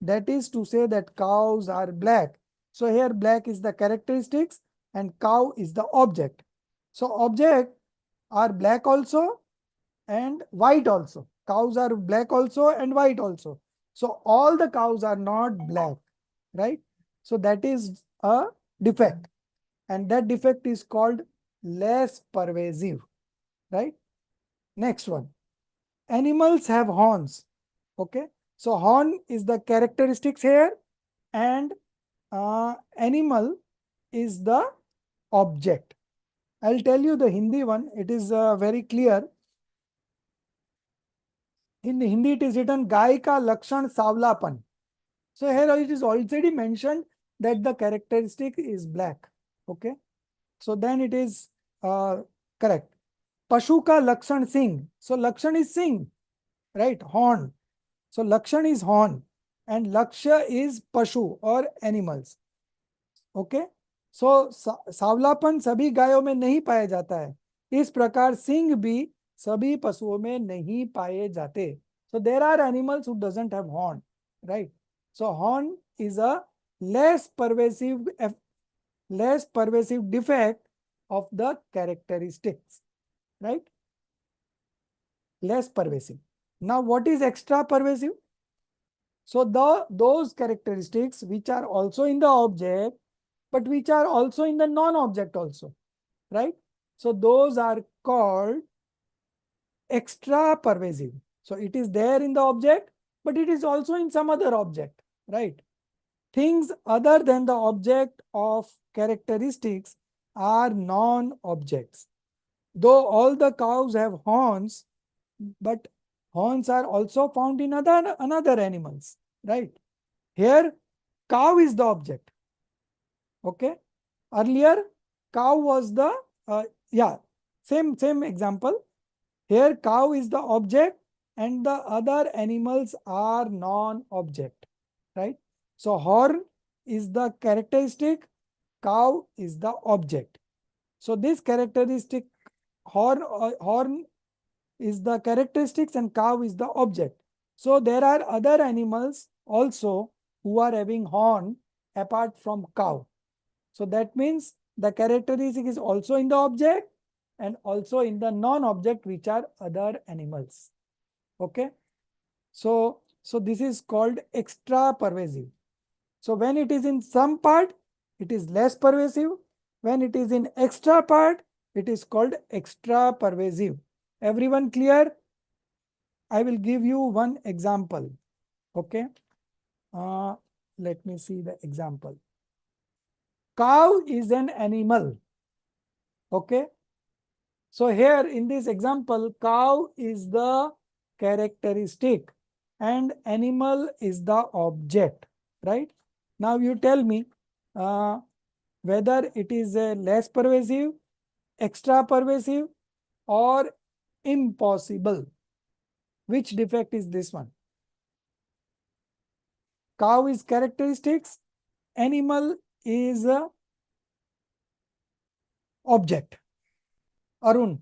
Speaker 1: That is to say that cows are black. So here black is the characteristics and cow is the object. So object are black also and white also. Cows are black also and white also. So all the cows are not black, right? So that is a defect, and that defect is called less pervasive, right? Next one, animals have horns. Okay, so horn is the characteristics here and animal is the object. I'll tell you the Hindi one. It is very clear. In Hindi, it is written गाय का लक्षण सावलापन. So here it is already mentioned that the characteristic is black. Okay, so then it is correct. Pashu ka lakshan singh. So lakshan is singh, right? Horn. So lakshan is horn and laksha is pashu or animals. Okay. So सावलापन सभी गायों में नहीं पाया जाता है. इस प्रकार सिंह भी सभी पशुओं में नहीं पाए जाते. So there are animals who doesn't have horn, right? So horn is a less pervasive defect of the characteristics, right? Less pervasive. Now, what is extra pervasive? So those characteristics which are also in the object, but which are also in the non-object also, right? So those are called extra pervasive. So it is there in the object, but it is also in some other object, right? Things other than the object of characteristics are non-objects. Though all the cows have horns, but horns are also found in another animals, right? Here, cow is the object. Okay. Earlier, cow was the yeah, same example. Here, cow is the object and the other animals are non-object, right? So horn is the characteristic, cow is the object. So this characteristic horn is the characteristics and cow is the object. So there are other animals also who are having horn apart from cow. So that means the characteristic is also in the object and also in the non-object, which are other animals. Okay. So this is called extra pervasive. So when it is in some part, it is less pervasive. When it is in extra part, it is called extra pervasive. Everyone clear? I will give you one example. Okay. Let me see the example. Cow is an animal. Okay. So here in this example, cow is the characteristic and animal is the object, right? Now you tell me whether it is a less pervasive, extra pervasive, or impossible. Which defect is this one? Cow is characteristics, animal is a object. Arun.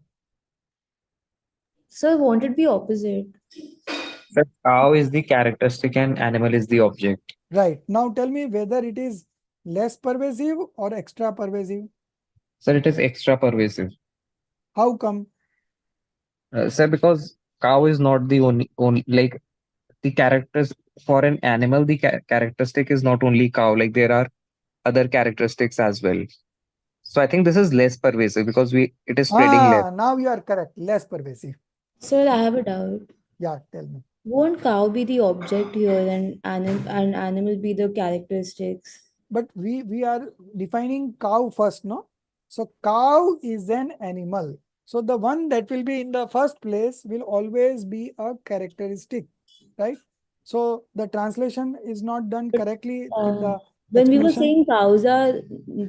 Speaker 2: So won't it be opposite?
Speaker 3: The cow is the characteristic and animal is the object.
Speaker 1: Right. Now tell me whether it is less pervasive or extra pervasive.
Speaker 3: Sir, it is extra pervasive.
Speaker 1: How come?
Speaker 3: Sir, because cow is not the only like the characters for an animal, the characteristic is not only cow, like there are other characteristics as well. So I think this is less pervasive because it is spreading less.
Speaker 1: Now you are correct. Less pervasive.
Speaker 2: Sir, I have a doubt.
Speaker 1: Yeah, tell me.
Speaker 2: Won't cow be the object here and animal be the characteristics?
Speaker 1: But we are defining cow first, no? So cow is an animal. So the one that will be in the first place will always be a characteristic, right? So the translation is not done
Speaker 2: But
Speaker 1: correctly in
Speaker 2: uh,
Speaker 1: the
Speaker 2: when we were
Speaker 1: explanation.
Speaker 2: saying cows are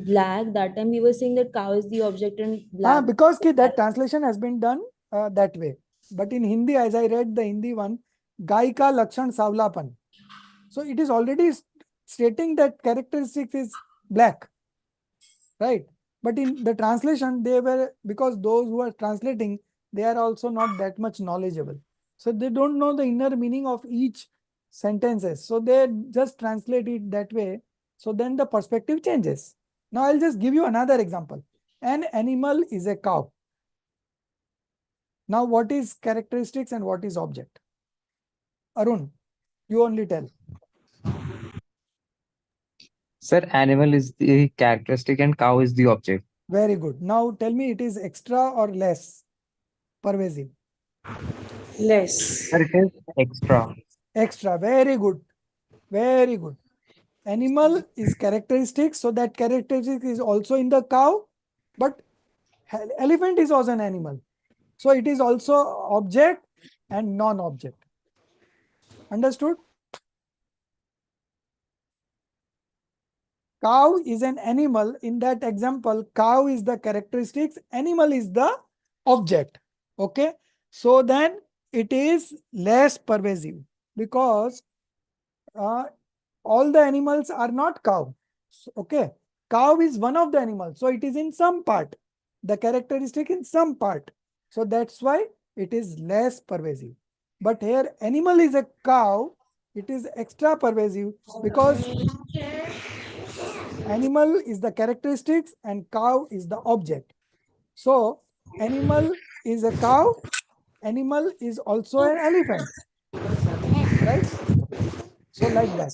Speaker 2: black, that time we were saying that cow is the object and black.
Speaker 1: Because that translation has been done that way. But in Hindi, as I read the Hindi one, Gai ka lakshan savlapan. So it is already stating that characteristics is black, right? But in the translation, they were, because those who are translating, they are also not that much knowledgeable. So they don't know the inner meaning of each sentences. So they just translate it that way. So then the perspective changes. Now I'll just give you another example. An animal is a cow. Now what is characteristics and what is object? Arun, you only tell.
Speaker 3: Sir, animal is the characteristic and cow is the object.
Speaker 1: Very good. Now tell me, it is extra or less pervasive?
Speaker 6: Less.
Speaker 3: Sir, it is extra.
Speaker 1: Extra. Very good. Very good. Animal is characteristic. So that characteristic is also in the cow. But elephant is also an animal. So it is also object and non-object. Understood? Cow is an animal. In that example, cow is the characteristics, animal is the object. Okay. So then it is less pervasive because all the animals are not cow. Okay. Cow is one of the animals. So it is in some part. The characteristic in some part. So that's why it is less pervasive. But here animal is a cow. It is extra pervasive because Animal is the characteristics and cow is the object. So animal is a cow, animal is also an elephant, right? So like that.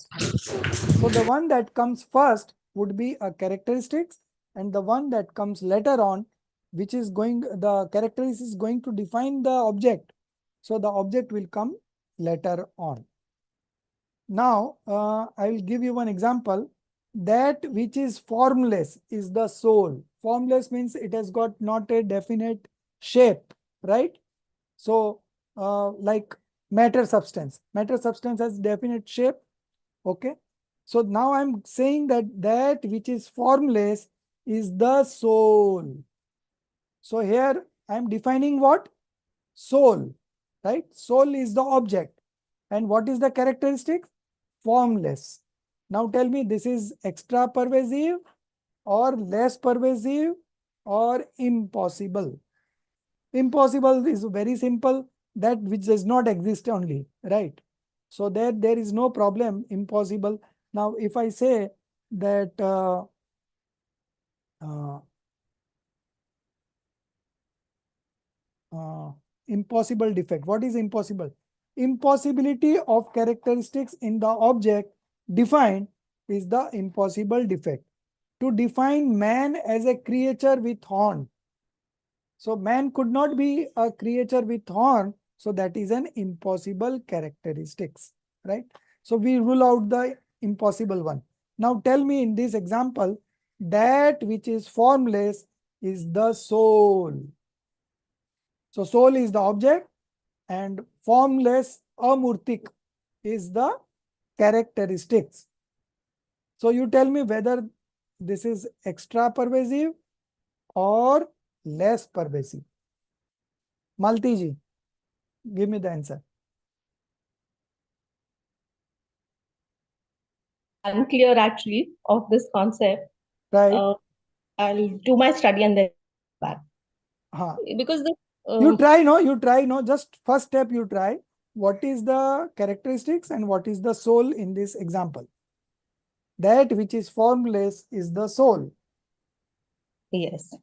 Speaker 1: So the one that comes first would be a characteristics, and the one that comes later on, which is going, the characteristics is going to define the object. So the object will come later on. Now, I will give you one example. That which is formless is the soul. Formless means it has got not a definite shape, right? So, like matter substance. Matter substance has definite shape. Okay. So now I'm saying that that which is formless is the soul. So here I'm defining what? Soul, right? Soul is the object. And what is the characteristic? Formless. Now tell me, this is extra pervasive or less pervasive or impossible? Impossible is very simple, that which does not exist only, right? So there is no problem, impossible. Now if I say that uh, impossible defect, what is impossible? Impossibility of characteristics in the object defined is the impossible defect. To define man as a creature with horn, so man could not be a creature with horn, so that is an impossible characteristics, right? So we rule out the impossible one. Now tell me in this example, that which is formless is the soul. So soul is the object and formless amurtik is the characteristics. So you tell me whether this is extra pervasive or less pervasive. Malti ji, give me the answer.
Speaker 5: Unclear actually of this concept.
Speaker 1: Right.
Speaker 5: I'll do my study and then back. Because the
Speaker 1: You try, no? You try, no? Just first step you try. What is the characteristics and what is the soul in this example? That which is formless is the soul.
Speaker 5: yes.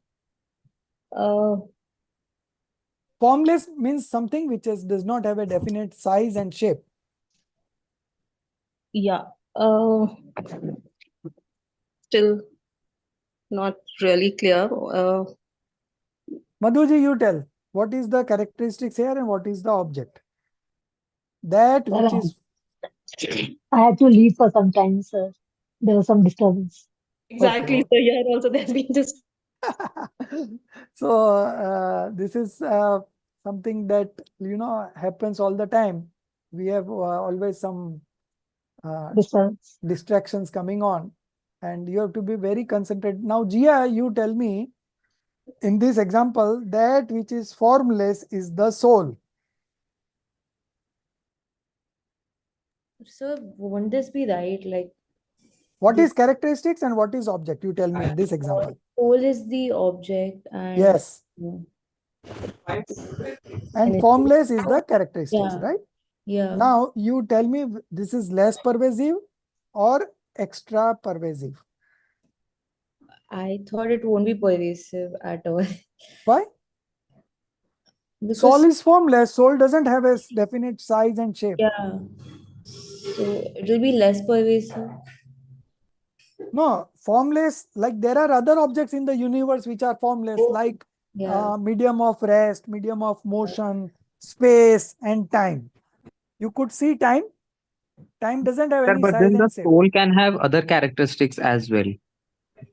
Speaker 1: Formless means something which does not have a definite size and shape.
Speaker 5: Yeah. Still not really clear.
Speaker 1: Madhuji, you tell. What is the characteristics here and what is the object? That
Speaker 4: Sir,
Speaker 1: which is...
Speaker 4: I had to leave for some time, sir. There was some disturbance.
Speaker 5: Exactly.
Speaker 1: Okay.
Speaker 5: So here also there's been just
Speaker 1: So this is something that, you know, happens all the time. We have always some
Speaker 4: Disturbance.
Speaker 1: distractions coming on, and you have to be very concentrated. Now, Jia, you tell me, in this example, that which is formless is the soul.
Speaker 2: So won't this be right? Like
Speaker 1: What
Speaker 2: this
Speaker 1: is characteristics and what is object? You tell me in this example.
Speaker 2: soul is the object and
Speaker 1: Yes.
Speaker 2: and
Speaker 1: And
Speaker 2: it,
Speaker 1: formless is the characteristics,
Speaker 2: yeah,
Speaker 1: right?
Speaker 2: yeah.
Speaker 1: Now, you tell me, this is less pervasive or extra pervasive?
Speaker 2: I thought it won't be pervasive at all.
Speaker 1: Why?
Speaker 2: Because
Speaker 1: Soul is formless. Soul doesn't have a definite size and shape.
Speaker 2: yeah. So it will be less pervasive.
Speaker 1: No, formless, like there are other objects in the universe which are formless, like
Speaker 2: Yeah.
Speaker 1: medium of rest, medium of motion, space, and time. You could see time. Time doesn't have
Speaker 3: Sir,
Speaker 1: any
Speaker 3: but
Speaker 1: size
Speaker 3: then the
Speaker 1: and shape.
Speaker 3: soul can have other characteristics as well.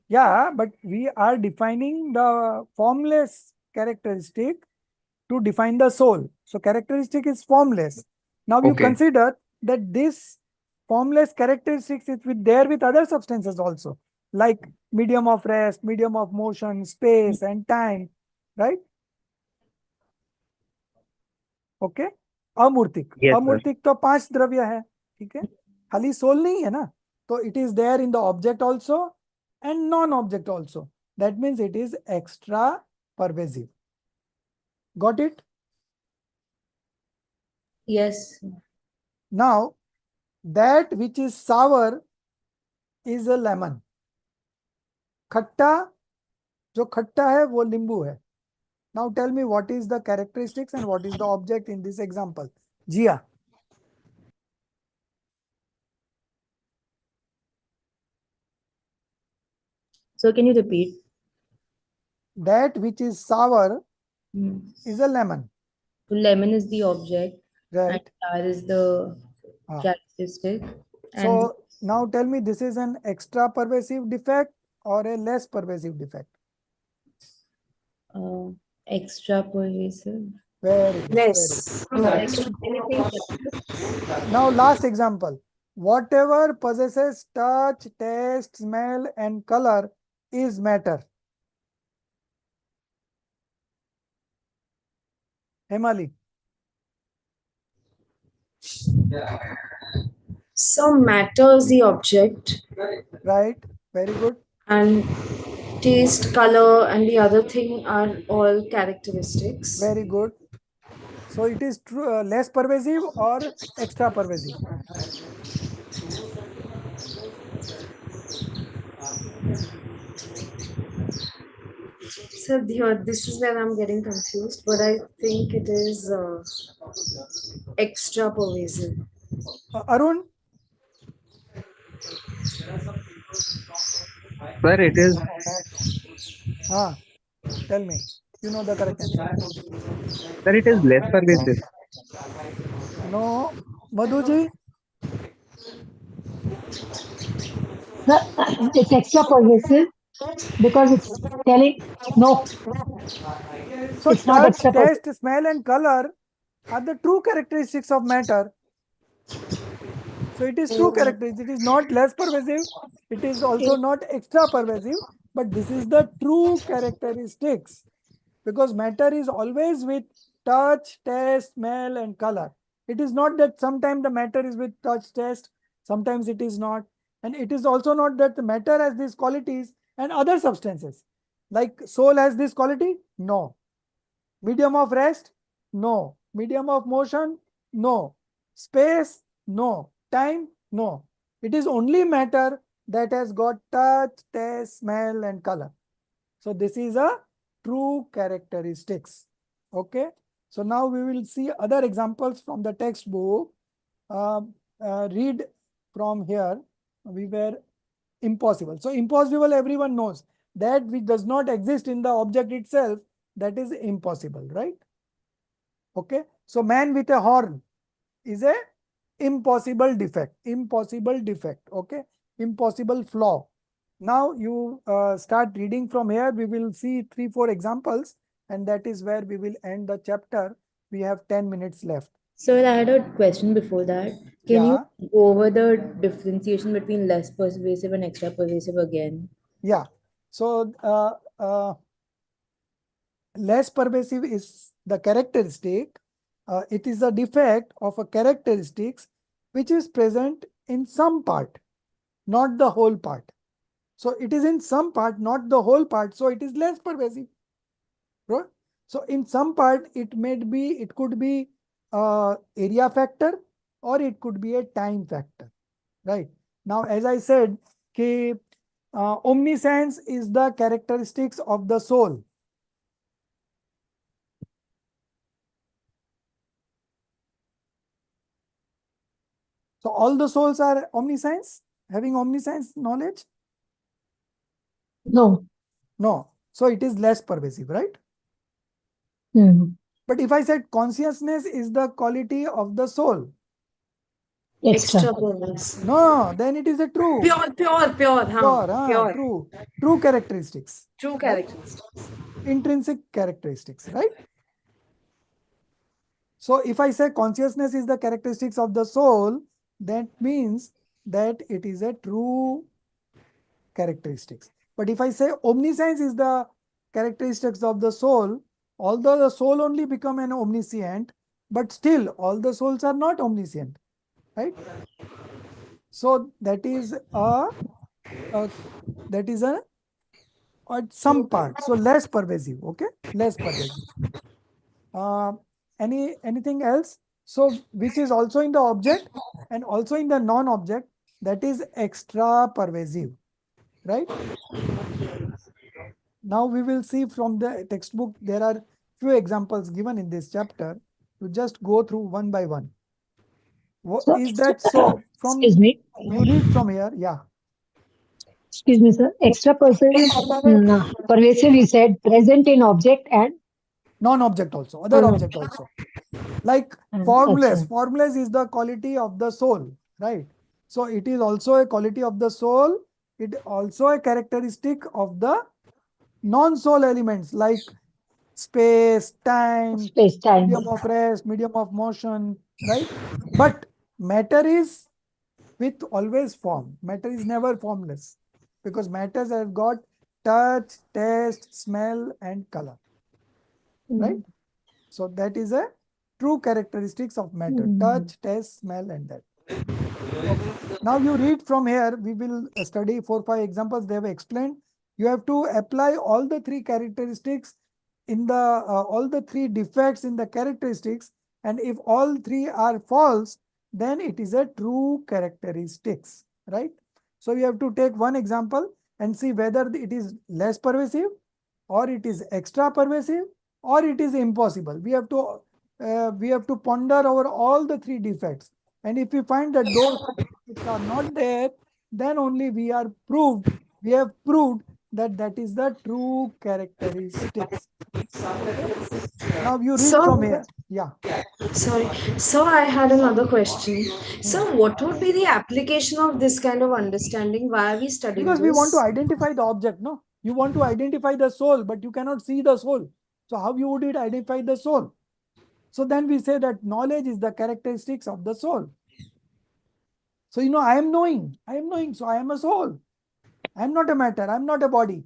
Speaker 1: Yeah, but we are defining the formless characteristic to define the soul. So characteristic is formless. Now you
Speaker 3: Okay.
Speaker 1: consider that this formless characteristics is there with other substances also, like medium of rest, medium of motion, space and time, right? Okay. अमूर्तिक
Speaker 3: Yes, sir.
Speaker 1: अमूर्तिक तो 5 द्रव्य है, ठीक है, खाली soul नहीं है ना, तो it is there in the object also and non-object also. That means it is extra pervasive. Got it?
Speaker 2: Yes.
Speaker 1: Now, that which is sour is a lemon. खट्टा, जो खट्टा है वो नींबू है. Now tell me what is the characteristics and what is the object in this example. Jia.
Speaker 2: So can you repeat?
Speaker 1: That which is sour
Speaker 2: Hmm.
Speaker 1: is a lemon,
Speaker 2: So lemon is the object and
Speaker 1: right?
Speaker 2: sour is the
Speaker 1: Ah.
Speaker 2: characteristic. And
Speaker 1: So now tell me, this is an extra pervasive defect or a less pervasive defect?
Speaker 2: extra pervasive.
Speaker 1: Very good. Very good.
Speaker 6: Less.
Speaker 5: Anything
Speaker 1: Now last example. Whatever possesses touch, taste, smell and color is matter. Hemali.
Speaker 6: So matter is the object,
Speaker 1: Right. Very good.
Speaker 6: and taste, color, and the other thing are all characteristics.
Speaker 1: Very good. So it is true, less pervasive or extra pervasive?
Speaker 6: So this is where I'm getting confused, but I think it is extra pervasive.
Speaker 1: Arun.
Speaker 3: Sir, it is
Speaker 1: Ah, tell me. You know the correct answer.
Speaker 3: sir, it is less pervasive.
Speaker 1: No. Madhuji.
Speaker 4: Sir, it's extra pervasive because it's telling no,
Speaker 1: So
Speaker 4: it's not
Speaker 1: touch,
Speaker 4: extra pervasive.
Speaker 1: taste, smell and color are the true characteristics of matter. So it is true characteristics. It is not less pervasive. It is also not extra pervasive, but this is the true characteristics, because matter is always with touch, taste, smell and color. It is not that sometimes the matter is with touch, taste, sometimes it is not. And it is also not that the matter has these qualities and other substances. Like soul has this quality? No. Medium of rest? No. Medium of motion? No. Space? No. Time? No. It is only matter that has got touch, taste, smell and color. So this is a true characteristics. Okay. So now we will see other examples from the textbook. Read from here. We were impossible. So impossible, everyone knows that which does not exist in the object itself, that is impossible, right? Okay. So man with a horn is a impossible defect. Impossible defect. Okay. Impossible flaw. Now you start reading from here. We will see 3-4 examples, and that is where we will end the chapter. We have 10 minutes left.
Speaker 2: So I had a question before that. Can you
Speaker 1: Yeah.
Speaker 2: go over the differentiation between less pervasive and extra pervasive again?
Speaker 1: Yeah. So less pervasive is the characteristic. It is a defect of a characteristics which is present in some part, not the whole part. So it is in some part, not the whole part. So it is less pervasive. Right? So in some part, it could be area factor or it could be a time factor. Right? Now, as I said, omniscience is the characteristics of the soul. So all the souls are omniscience, having omniscience knowledge?
Speaker 4: No.
Speaker 1: No. So it is less pervasive, right?
Speaker 4: Hmm.
Speaker 1: But if I said consciousness is the quality of the soul,
Speaker 4: Extra.
Speaker 6: pervasive.
Speaker 1: no, then it is a true.
Speaker 6: Pure.
Speaker 1: True characteristics.
Speaker 6: True
Speaker 1: Right?
Speaker 6: characteristics.
Speaker 1: Intrinsic characteristics, right? So if I say consciousness is the characteristics of the soul, that means that it is a true characteristics. But if I say omniscience is the characteristics of the soul, although the soul only become an omniscient, but still all the souls are not omniscient, right? So that is a that is a at some part. So less pervasive, okay? Less pervasive. Uh, anything else? So which is also in the object and also in the non-object, that is extra pervasive, right? Now we will see from the textbook, there are few examples given in this chapter. You just go through one by one.
Speaker 4: So,
Speaker 1: Is that so?
Speaker 4: excuse
Speaker 1: From
Speaker 4: me.
Speaker 1: you read from here, yeah.
Speaker 4: Excuse me, sir. Extra pervasive, you said, present in object
Speaker 1: Non-object also, other object also. Like formless.
Speaker 4: action.
Speaker 1: Formless is the quality of the soul, right? So it is also a quality of the soul. It also a characteristic of the non-soul elements like space, time,
Speaker 4: Space time.
Speaker 1: medium of rest, medium of motion, right? But matter is with always form. Matter is never formless because matters have got touch, taste, smell, and color, right? So that is a true characteristics of matter: touch, taste, smell, and that. Okay. Now you read from here. We will study 4, 5 examples. They have explained. You have to apply all the three characteristics in the all the three defects in the characteristics, and if all three are false, then it is a true characteristics, right? So you have to take one example and see whether it is less pervasive, or it is extra pervasive, or it is impossible. We have to ponder over all the three defects, and if we find that those defects are not there, then only we have proved that that is the true characteristics. Okay. Now you read from
Speaker 6: So,
Speaker 1: here. Yeah.
Speaker 6: sorry. So, I had another question. So, what would be the application of this kind of understanding? Why are we studying
Speaker 1: Because we want to
Speaker 6: this?
Speaker 1: identify the object, no? You want to identify the soul, but you cannot see the soul. So how you would it identify the soul? So then we say that knowledge is the characteristics of the soul. So, I am knowing, so I am a soul. I am not a matter, I am not a body.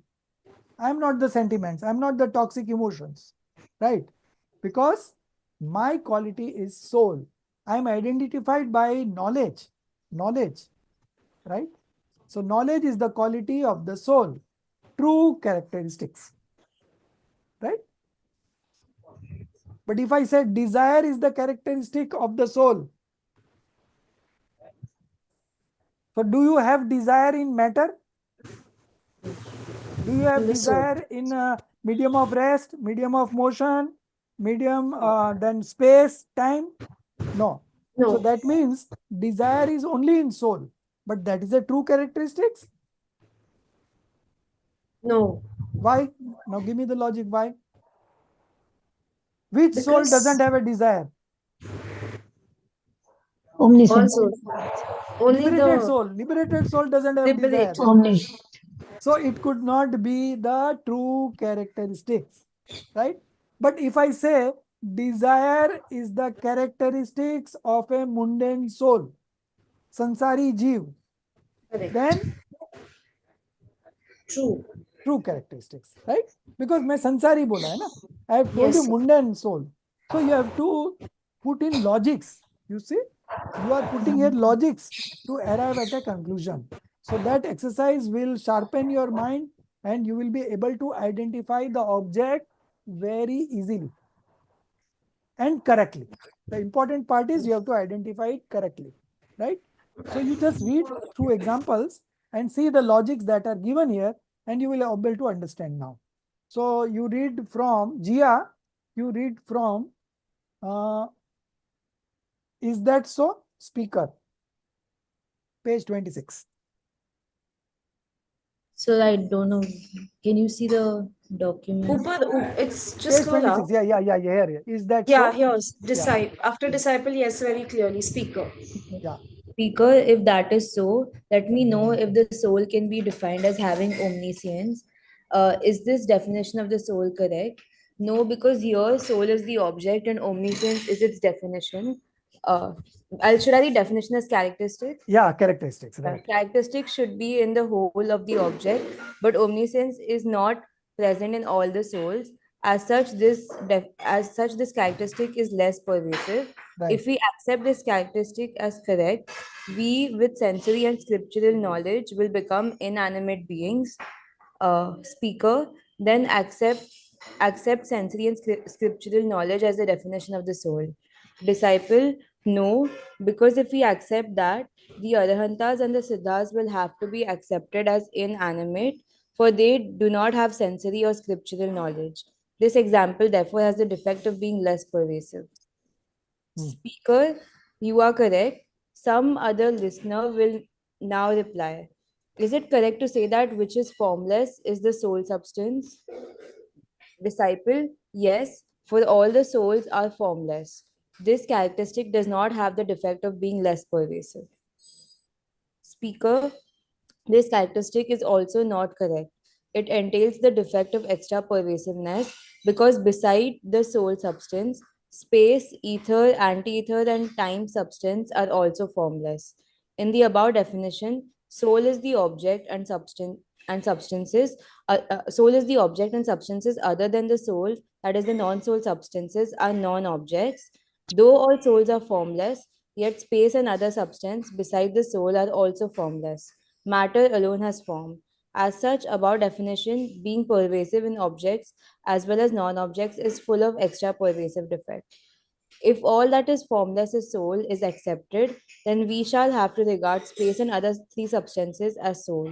Speaker 1: I am not the sentiments, I am not the toxic emotions, right? Because my quality is soul. I am identified by knowledge, right? So knowledge is the quality of the soul, true characteristics, right? But if I say desire is the characteristic of the soul, so do you have desire in matter? Do you have
Speaker 6: Understood.
Speaker 1: desire in medium of rest, medium of motion, medium, then space, time? No. So
Speaker 6: No,
Speaker 1: that means desire is only in soul, but that is a true characteristics.
Speaker 6: no.
Speaker 1: Why? Now give me the logic. Why? Which soul doesn't
Speaker 6: Because
Speaker 1: have a desire?
Speaker 4: Omniscient.
Speaker 6: also only
Speaker 1: Liberated
Speaker 6: the
Speaker 1: soul. Liberated soul doesn't have desire.
Speaker 6: liberated.
Speaker 4: Omniscient.
Speaker 1: So it could not be the true characteristics, right? But if I say desire is the characteristics of a mundane soul, sansari jeev,
Speaker 6: Correct.
Speaker 1: then
Speaker 6: True.
Speaker 1: true characteristics, right? Because मैं संसारी बोला है ना. I have told you
Speaker 6: Yes, sir.
Speaker 1: mundane soul. So you have to put in logics. You see, you are putting here logics to arrive at a conclusion. So that exercise will sharpen your mind and you will be able to identify the object very easily and correctly. The important part is you have to identify it correctly, right? So you just read through examples and see the logics that are given here and you will be able to understand now. So you read from Jia, you read from, is that so? Speaker, page 26.
Speaker 2: So I don't know. Can you see the document?
Speaker 6: It's just
Speaker 1: Page
Speaker 6: scroll up.
Speaker 1: 26. Yeah. Here. Is that
Speaker 6: Yeah,
Speaker 1: so?
Speaker 6: here's
Speaker 1: Yeah.
Speaker 6: disciple. After disciple, yes, very clearly. Speaker.
Speaker 1: Yeah.
Speaker 2: Speaker, if that is so, let me know if the soul can be defined as having omniscience. Is this definition of the soul correct? No, because here soul is the object and omniscience is its definition. Should I the definition as characteristic?
Speaker 1: Yeah, characteristics, right.
Speaker 2: Characteristics should be in the whole of the object, but omniscience is not present in all the souls. As such, this characteristic is less pervasive.
Speaker 1: Right.
Speaker 2: If we accept this characteristic as correct, we, with sensory and scriptural knowledge, will become inanimate beings. Speaker, then accept sensory and scriptural knowledge as the definition of the soul. Disciple, no, because if we accept that, the Arhantas and the Siddhas will have to be accepted as inanimate, for they do not have sensory or scriptural knowledge. This example, therefore, has the defect of being less pervasive. Speaker, you are correct. Some other listener will now reply. Is it correct to say that which is formless is the soul substance? Disciple, yes, for all the souls are formless. This characteristic does not have the defect of being less pervasive. Speaker, this characteristic is also not correct. It entails the defect of extra pervasiveness because beside the soul substance, space, ether, anti-ether, and time substance are also formless. In the above definition, soul is the object and substances. Soul is the object and substances other than the soul, that is the non-soul substances, are non-objects. Though all souls are formless, yet space and other substance beside the soul are also formless. Matter alone has form. As such, above definition, being pervasive in objects as well as non objects is full of extra pervasive defect. If all that is formless is soul is accepted, then we shall have to regard space and other three substances as soul.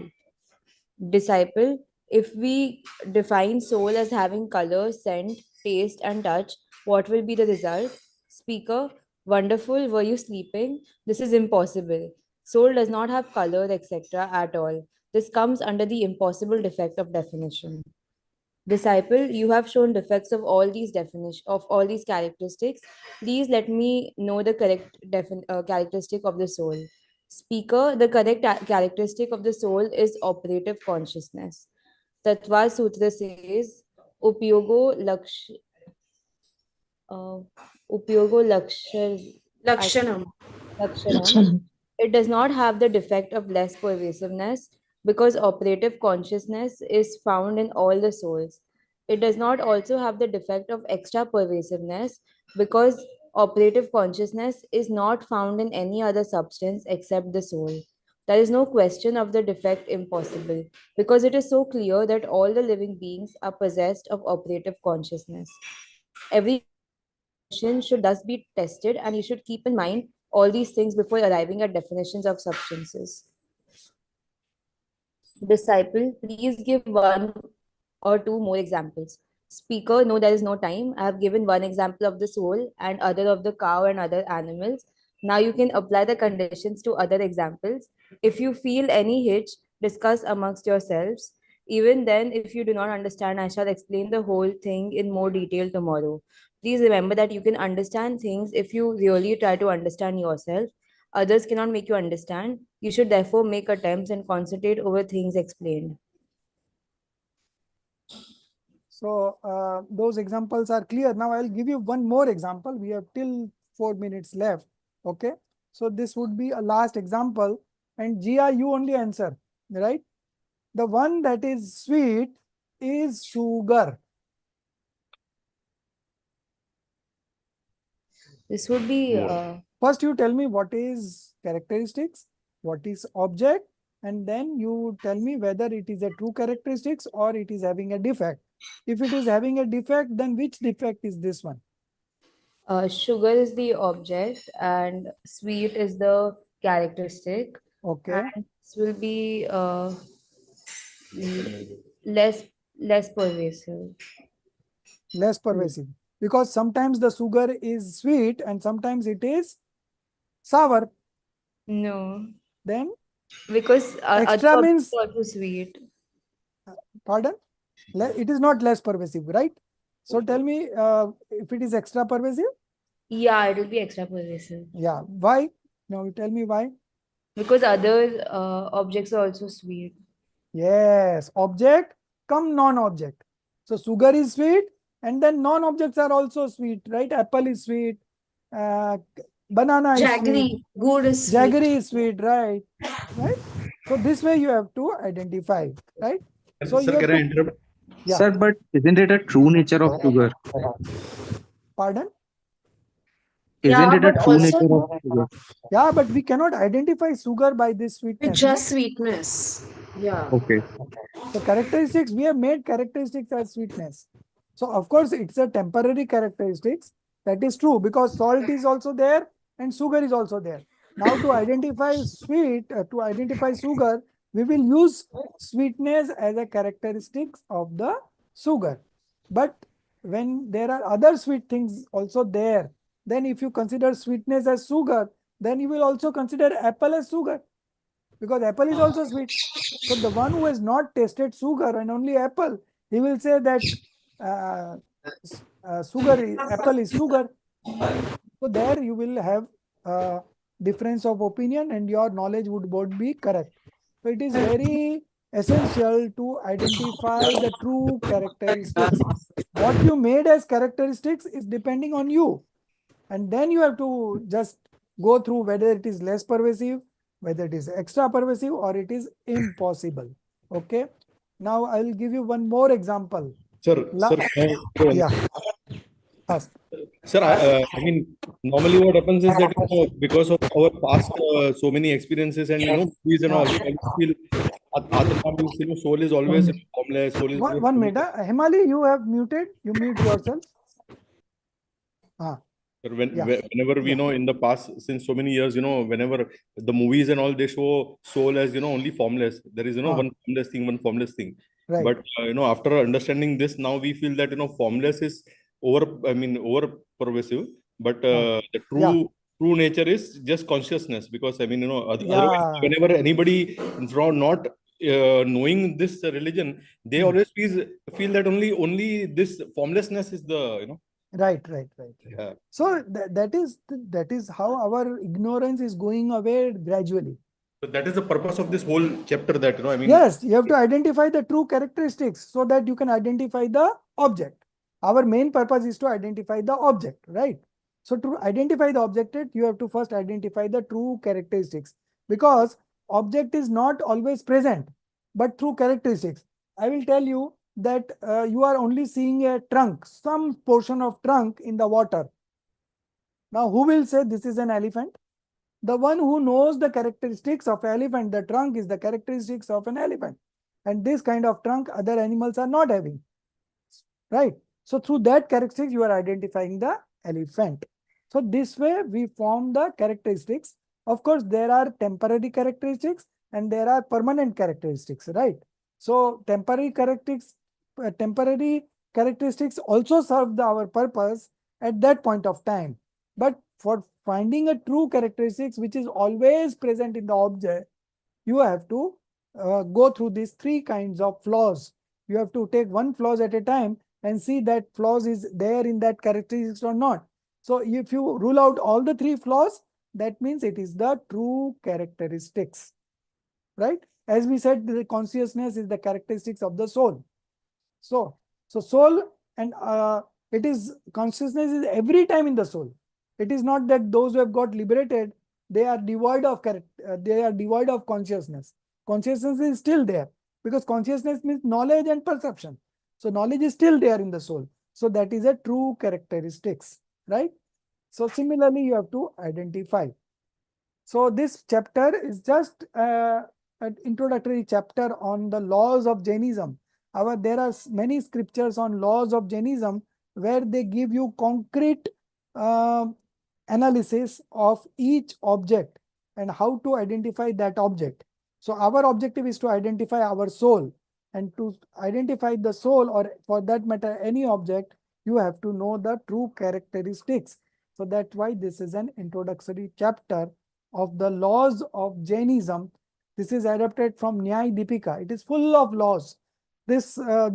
Speaker 2: Disciple, if we define soul as having color, scent, taste, and touch, what will be the result? Speaker, wonderful, were you sleeping? This is impossible. Soul does not have color, etc. at all. This comes under the impossible defect of definition. Disciple, you have shown defects of all these definition of all these characteristics. Please let me know the correct characteristic of the soul. Speaker, the correct characteristic of the soul is operative consciousness. Tattva Sutra says, Upyogo Laksh, uh, Upyogo
Speaker 6: Lakshanam.
Speaker 2: Lakshanam. It does not have the defect of less pervasiveness because operative consciousness is found in all the souls. It does not also have the defect of extra pervasiveness because operative consciousness is not found in any other substance except the soul. There is no question of the defect impossible because it is so clear that all the living beings are possessed of operative consciousness. Every definition should thus be tested, and you should keep in mind all these things before arriving at definitions of substances. Disciple, please give one or two more examples. Speaker, no, there is no time. I have given one example of the soul and other of the cow and other animals. Now you can apply the conditions to other examples. If you feel any hitch, discuss amongst yourselves. Even then, if you do not understand, I shall explain the whole thing in more detail tomorrow. Please remember that you can understand things if you really try to understand yourself. Others cannot make you understand. You should therefore make attempts and concentrate over things explained.
Speaker 1: So those examples are clear. Now I'll give you one more example. We have till 4 minutes left. Okay. So this would be a last example. And Gia, you only answer, right? The one that is sweet is sugar.
Speaker 2: This would be
Speaker 1: First, you tell me what is characteristics, what is object, and then you tell me whether it is a true characteristics or it is having a defect. If it is having a defect, then which defect is this one?
Speaker 2: sugar is the object and sweet is the characteristic.
Speaker 1: Okay.
Speaker 2: And this will be less less pervasive.
Speaker 1: Less pervasive. Because sometimes the sugar is sweet and sometimes it is sour.
Speaker 2: No,
Speaker 1: Then
Speaker 2: because other
Speaker 1: extra
Speaker 2: objects
Speaker 1: means,
Speaker 2: are also sweet.
Speaker 1: pardon? It is not less pervasive, right? So tell me if it is extra pervasive.
Speaker 2: Yeah, it will be extra pervasive
Speaker 1: Yeah. Why? Now you tell me why.
Speaker 2: because other objects are also sweet.
Speaker 1: Yes. Object come non-object. So sugar is sweet and then non-objects are also sweet, right? Apple is sweet. Uh, banana is sweet.
Speaker 6: Jaggery. Good is sweet.
Speaker 1: Jaggery is sweet, right? Right? So this way you have to identify, right? So you
Speaker 3: Sir,
Speaker 1: have
Speaker 3: can I
Speaker 1: to,
Speaker 3: interrupt?
Speaker 1: yeah,
Speaker 3: Sir, but isn't it a true nature of sugar?
Speaker 1: pardon?
Speaker 3: Isn't
Speaker 6: Yeah,
Speaker 3: it a
Speaker 6: but
Speaker 3: true
Speaker 6: also
Speaker 3: nature of sugar?
Speaker 1: Yeah, but we cannot identify sugar by this
Speaker 6: with
Speaker 1: sweetness, no?
Speaker 6: just sweetness. Yeah.
Speaker 3: Okay.
Speaker 1: The characteristics, we have made characteristics as sweetness. So of course, it's a temporary characteristics. That is true because salt is also there and sugar is also there. Now to identify sweet, to identify sugar, We will use sweetness as a characteristic of the sugar. But when there are other sweet things also there, then if you consider sweetness as sugar, then you will also consider apple as sugar, because apple is also sweet. So the one who has not tasted sugar and only apple, he will say that uh, apple is sugar. So there you will have a difference of opinion and your knowledge would both be correct. So it is very essential to identify the true characteristics. What you made as characteristics is depending on you. And then you have to just go through whether it is less pervasive, whether it is extra pervasive, or it is impossible. Okay. Now I will give you one more example.
Speaker 7: Sir,
Speaker 1: La yeah. Ask.
Speaker 7: sir, I mean, normally what happens is that, because of our past so many experiences and, movies and all, we always feel Atma means, soul is always formless, soul is always
Speaker 1: One
Speaker 7: formless.
Speaker 1: minute. Himali, you have muted. You mute yourself.
Speaker 7: Sir,
Speaker 1: Yeah.
Speaker 7: whenever we
Speaker 1: Yeah.
Speaker 7: know in the past, since so many years, whenever the movies and all, they show soul as, only formless. There is, one formless thing, one formless thing.
Speaker 1: Right.
Speaker 7: But, after understanding this, now we feel that, formless is over pervasive. But the true nature is just consciousness. Because, otherwise, whenever anybody is not knowing this religion, they always feel that only this formlessness is the,
Speaker 1: Right.
Speaker 7: yeah.
Speaker 1: So that is how our ignorance is going away gradually.
Speaker 7: So that is the purpose of this whole chapter, that,
Speaker 1: Yes, you have to identify the true characteristics so that you can identify the object. Our main purpose is to identify the object, right? So to identify the object, you have to first identify the true characteristics, because object is not always present, but through characteristics. I will tell you that you are only seeing a trunk, some portion of trunk in the water. Now, who will say this is an elephant? The one who knows the characteristics of elephant. The trunk is the characteristics of an elephant. And this kind of trunk other animals are not having. Right? So through that characteristics, you are identifying the elephant. So this way we form the characteristics. Of course, there are temporary characteristics and there are permanent characteristics, right? So temporary characteristics also serve our purpose at that point of time. But for finding a true characteristics which is always present in the object, you have to go through these three kinds of flaws. You have to take one flaws at a time and see that flaws is there in that characteristics or not. So if you rule out all the three flaws, that means it is the true characteristics, right? As we said, the consciousness is the characteristics of the soul. So soul and it is consciousness is every time in the soul. It is not that those who have got liberated, they are devoid of they are devoid of consciousness. Consciousness is still there, because consciousness means knowledge and perception. So knowledge is still there in the soul. So that is a true characteristics, right? So similarly, you have to identify. So this chapter is just an introductory chapter on the laws of Jainism. There are many scriptures on laws of Jainism where they give you concrete uh, analysis of each object and how to identify that object. So our objective is to identify our soul, and to identify the soul, or for that matter any object, you have to know the true characteristics. So that's why this is an introductory chapter of the laws of Jainism. This is adapted from Nyaya Deepika. It is full of laws. Uh,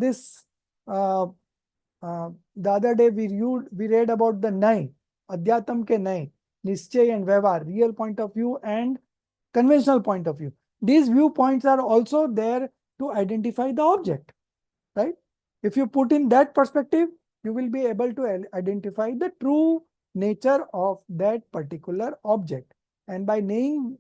Speaker 1: the other day we read about the nine, Adhyatam ke nine, Nischay and Vyavhar, real point of view and conventional point of view. These viewpoints are also there to identify the object, right? If you put in that perspective, you will be able to identify the true nature of that particular object. And by knowing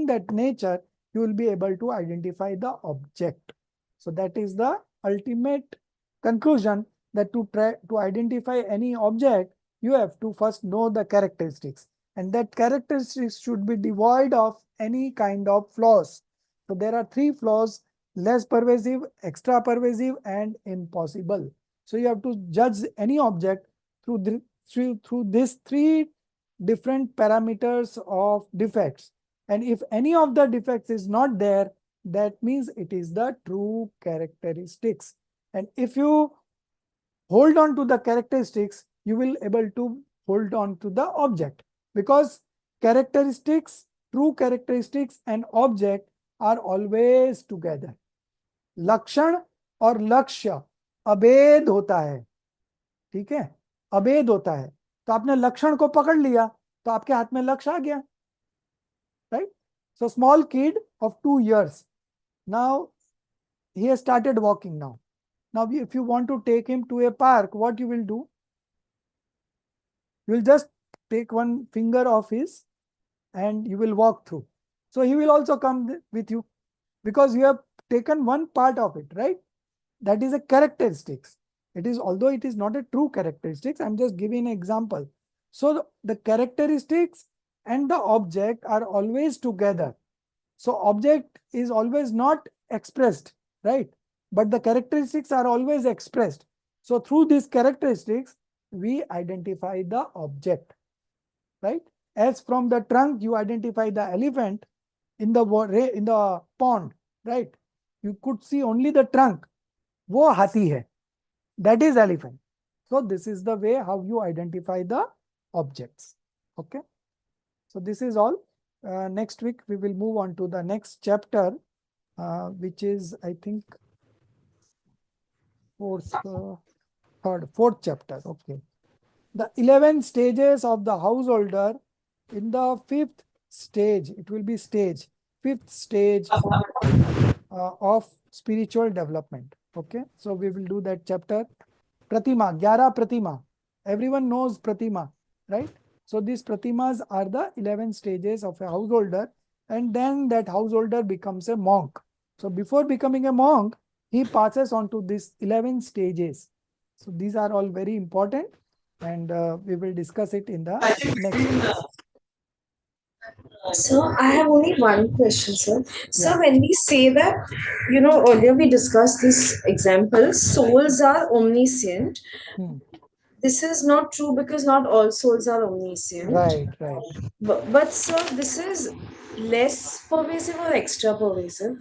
Speaker 1: that nature, you will be able to identify the object. So that is the ultimate conclusion, that to identify any object, you have to first know the characteristics. And that characteristics should be devoid of any kind of flaws. So there are three flaws: less pervasive, extra pervasive, and impossible. So you have to judge any object through these three different parameters of defects. And if any of the defects is not there, that means it is the true characteristics. And if you hold on to the characteristics, you will able to hold on to the object, because characteristics, true characteristics and object are always together. लक्षण और लक्ष्य अभेद होता है, ठीक है, अभेद होता है. तो आपने लक्षण को पकड़ लिया तो आपके हाथ में लक्ष्य आ गया, right? So small kid of 2 years, now he has started walking now. Now if you want to take him to a park, what you will do? You will just take one finger of his and you will walk through. So he will also come with you, because you have taken one part of it, right? That is a characteristics. It is, although it is not a true characteristics, I'm just giving an example. So the characteristics and the object are always together. So object is always not expressed, right? But the characteristics are always expressed. So through these characteristics, we identify the object, right? As from the trunk, you identify the elephant in the pond, right? You could see only the trunk. वो हाथी है. That is elephant. So this is the way how you identify the objects. Okay. So this is all. Next week we will move on to the next chapter, which is, I think, fourth chapter. Okay. The 11 stages of the householder. In the fifth stage, it will be fifth stage of spiritual development. Okay. So we will do that chapter. Pratima, 11 Pratima. Everyone knows Pratima, right? So these Pratimas are the 11 stages of a householder, and then that householder becomes a monk. So before becoming a monk, he passes on to these 11 stages. So these are all very important, and we will discuss it in the next class.
Speaker 6: So I have only one question, sir. So
Speaker 1: Yeah.
Speaker 6: when we say that, earlier we discussed this example, souls are omniscient.
Speaker 1: Hmm.
Speaker 6: This is not true because not all souls are omniscient.
Speaker 1: Right, right.
Speaker 6: But sir, this is less pervasive or extra pervasive?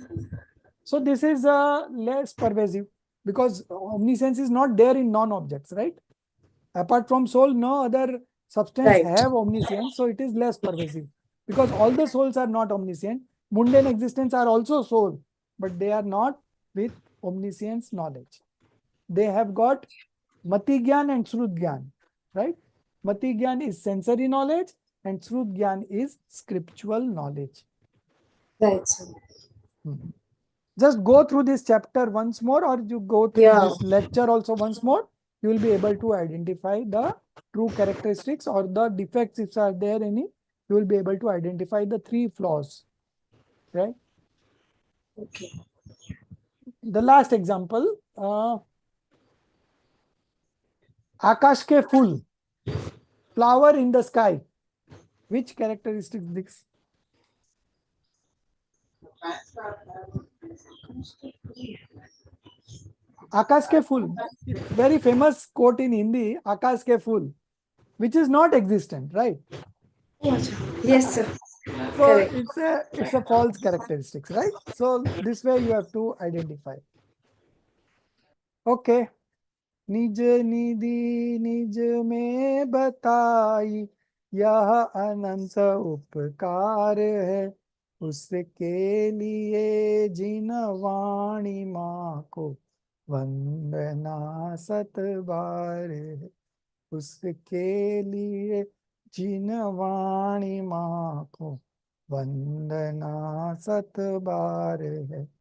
Speaker 1: So this is less pervasive, because omniscience is not there in non-objects, right? Apart from soul, no other substance
Speaker 6: Right.
Speaker 1: have omniscience, so it is less pervasive, because all the souls are not omniscient. Mundane existence are also soul, but they are not with omniscience knowledge. They have got mati gyan and shrut gyan, right? Mati gyan is sensory knowledge and shrut gyan is scriptural knowledge.
Speaker 6: Right, sir.
Speaker 1: Just go through this chapter once more, or you go through this lecture also once more. You will be able to identify the true characteristics or the defects, if are there any. You will be able to identify the 3 flaws, right?
Speaker 6: Okay.
Speaker 1: The last example, आकाश के फूल, flower in the sky. Which characteristics this? आकाश के फूल. It's very famous quote in Hindi, आकाश के फूल, which is not existent, right?
Speaker 6: Yes, sir.
Speaker 1: So
Speaker 6: Correct.
Speaker 1: it's a false characteristics, right? So this way you have to identify. Okay. निज निधि निज में बताई, यह अनंत उपकार है, उसके लिए जिन वाणी माँ को वंदना सत बार है, उसके लिए जिन वाणी माँ को वंदना सत बार है.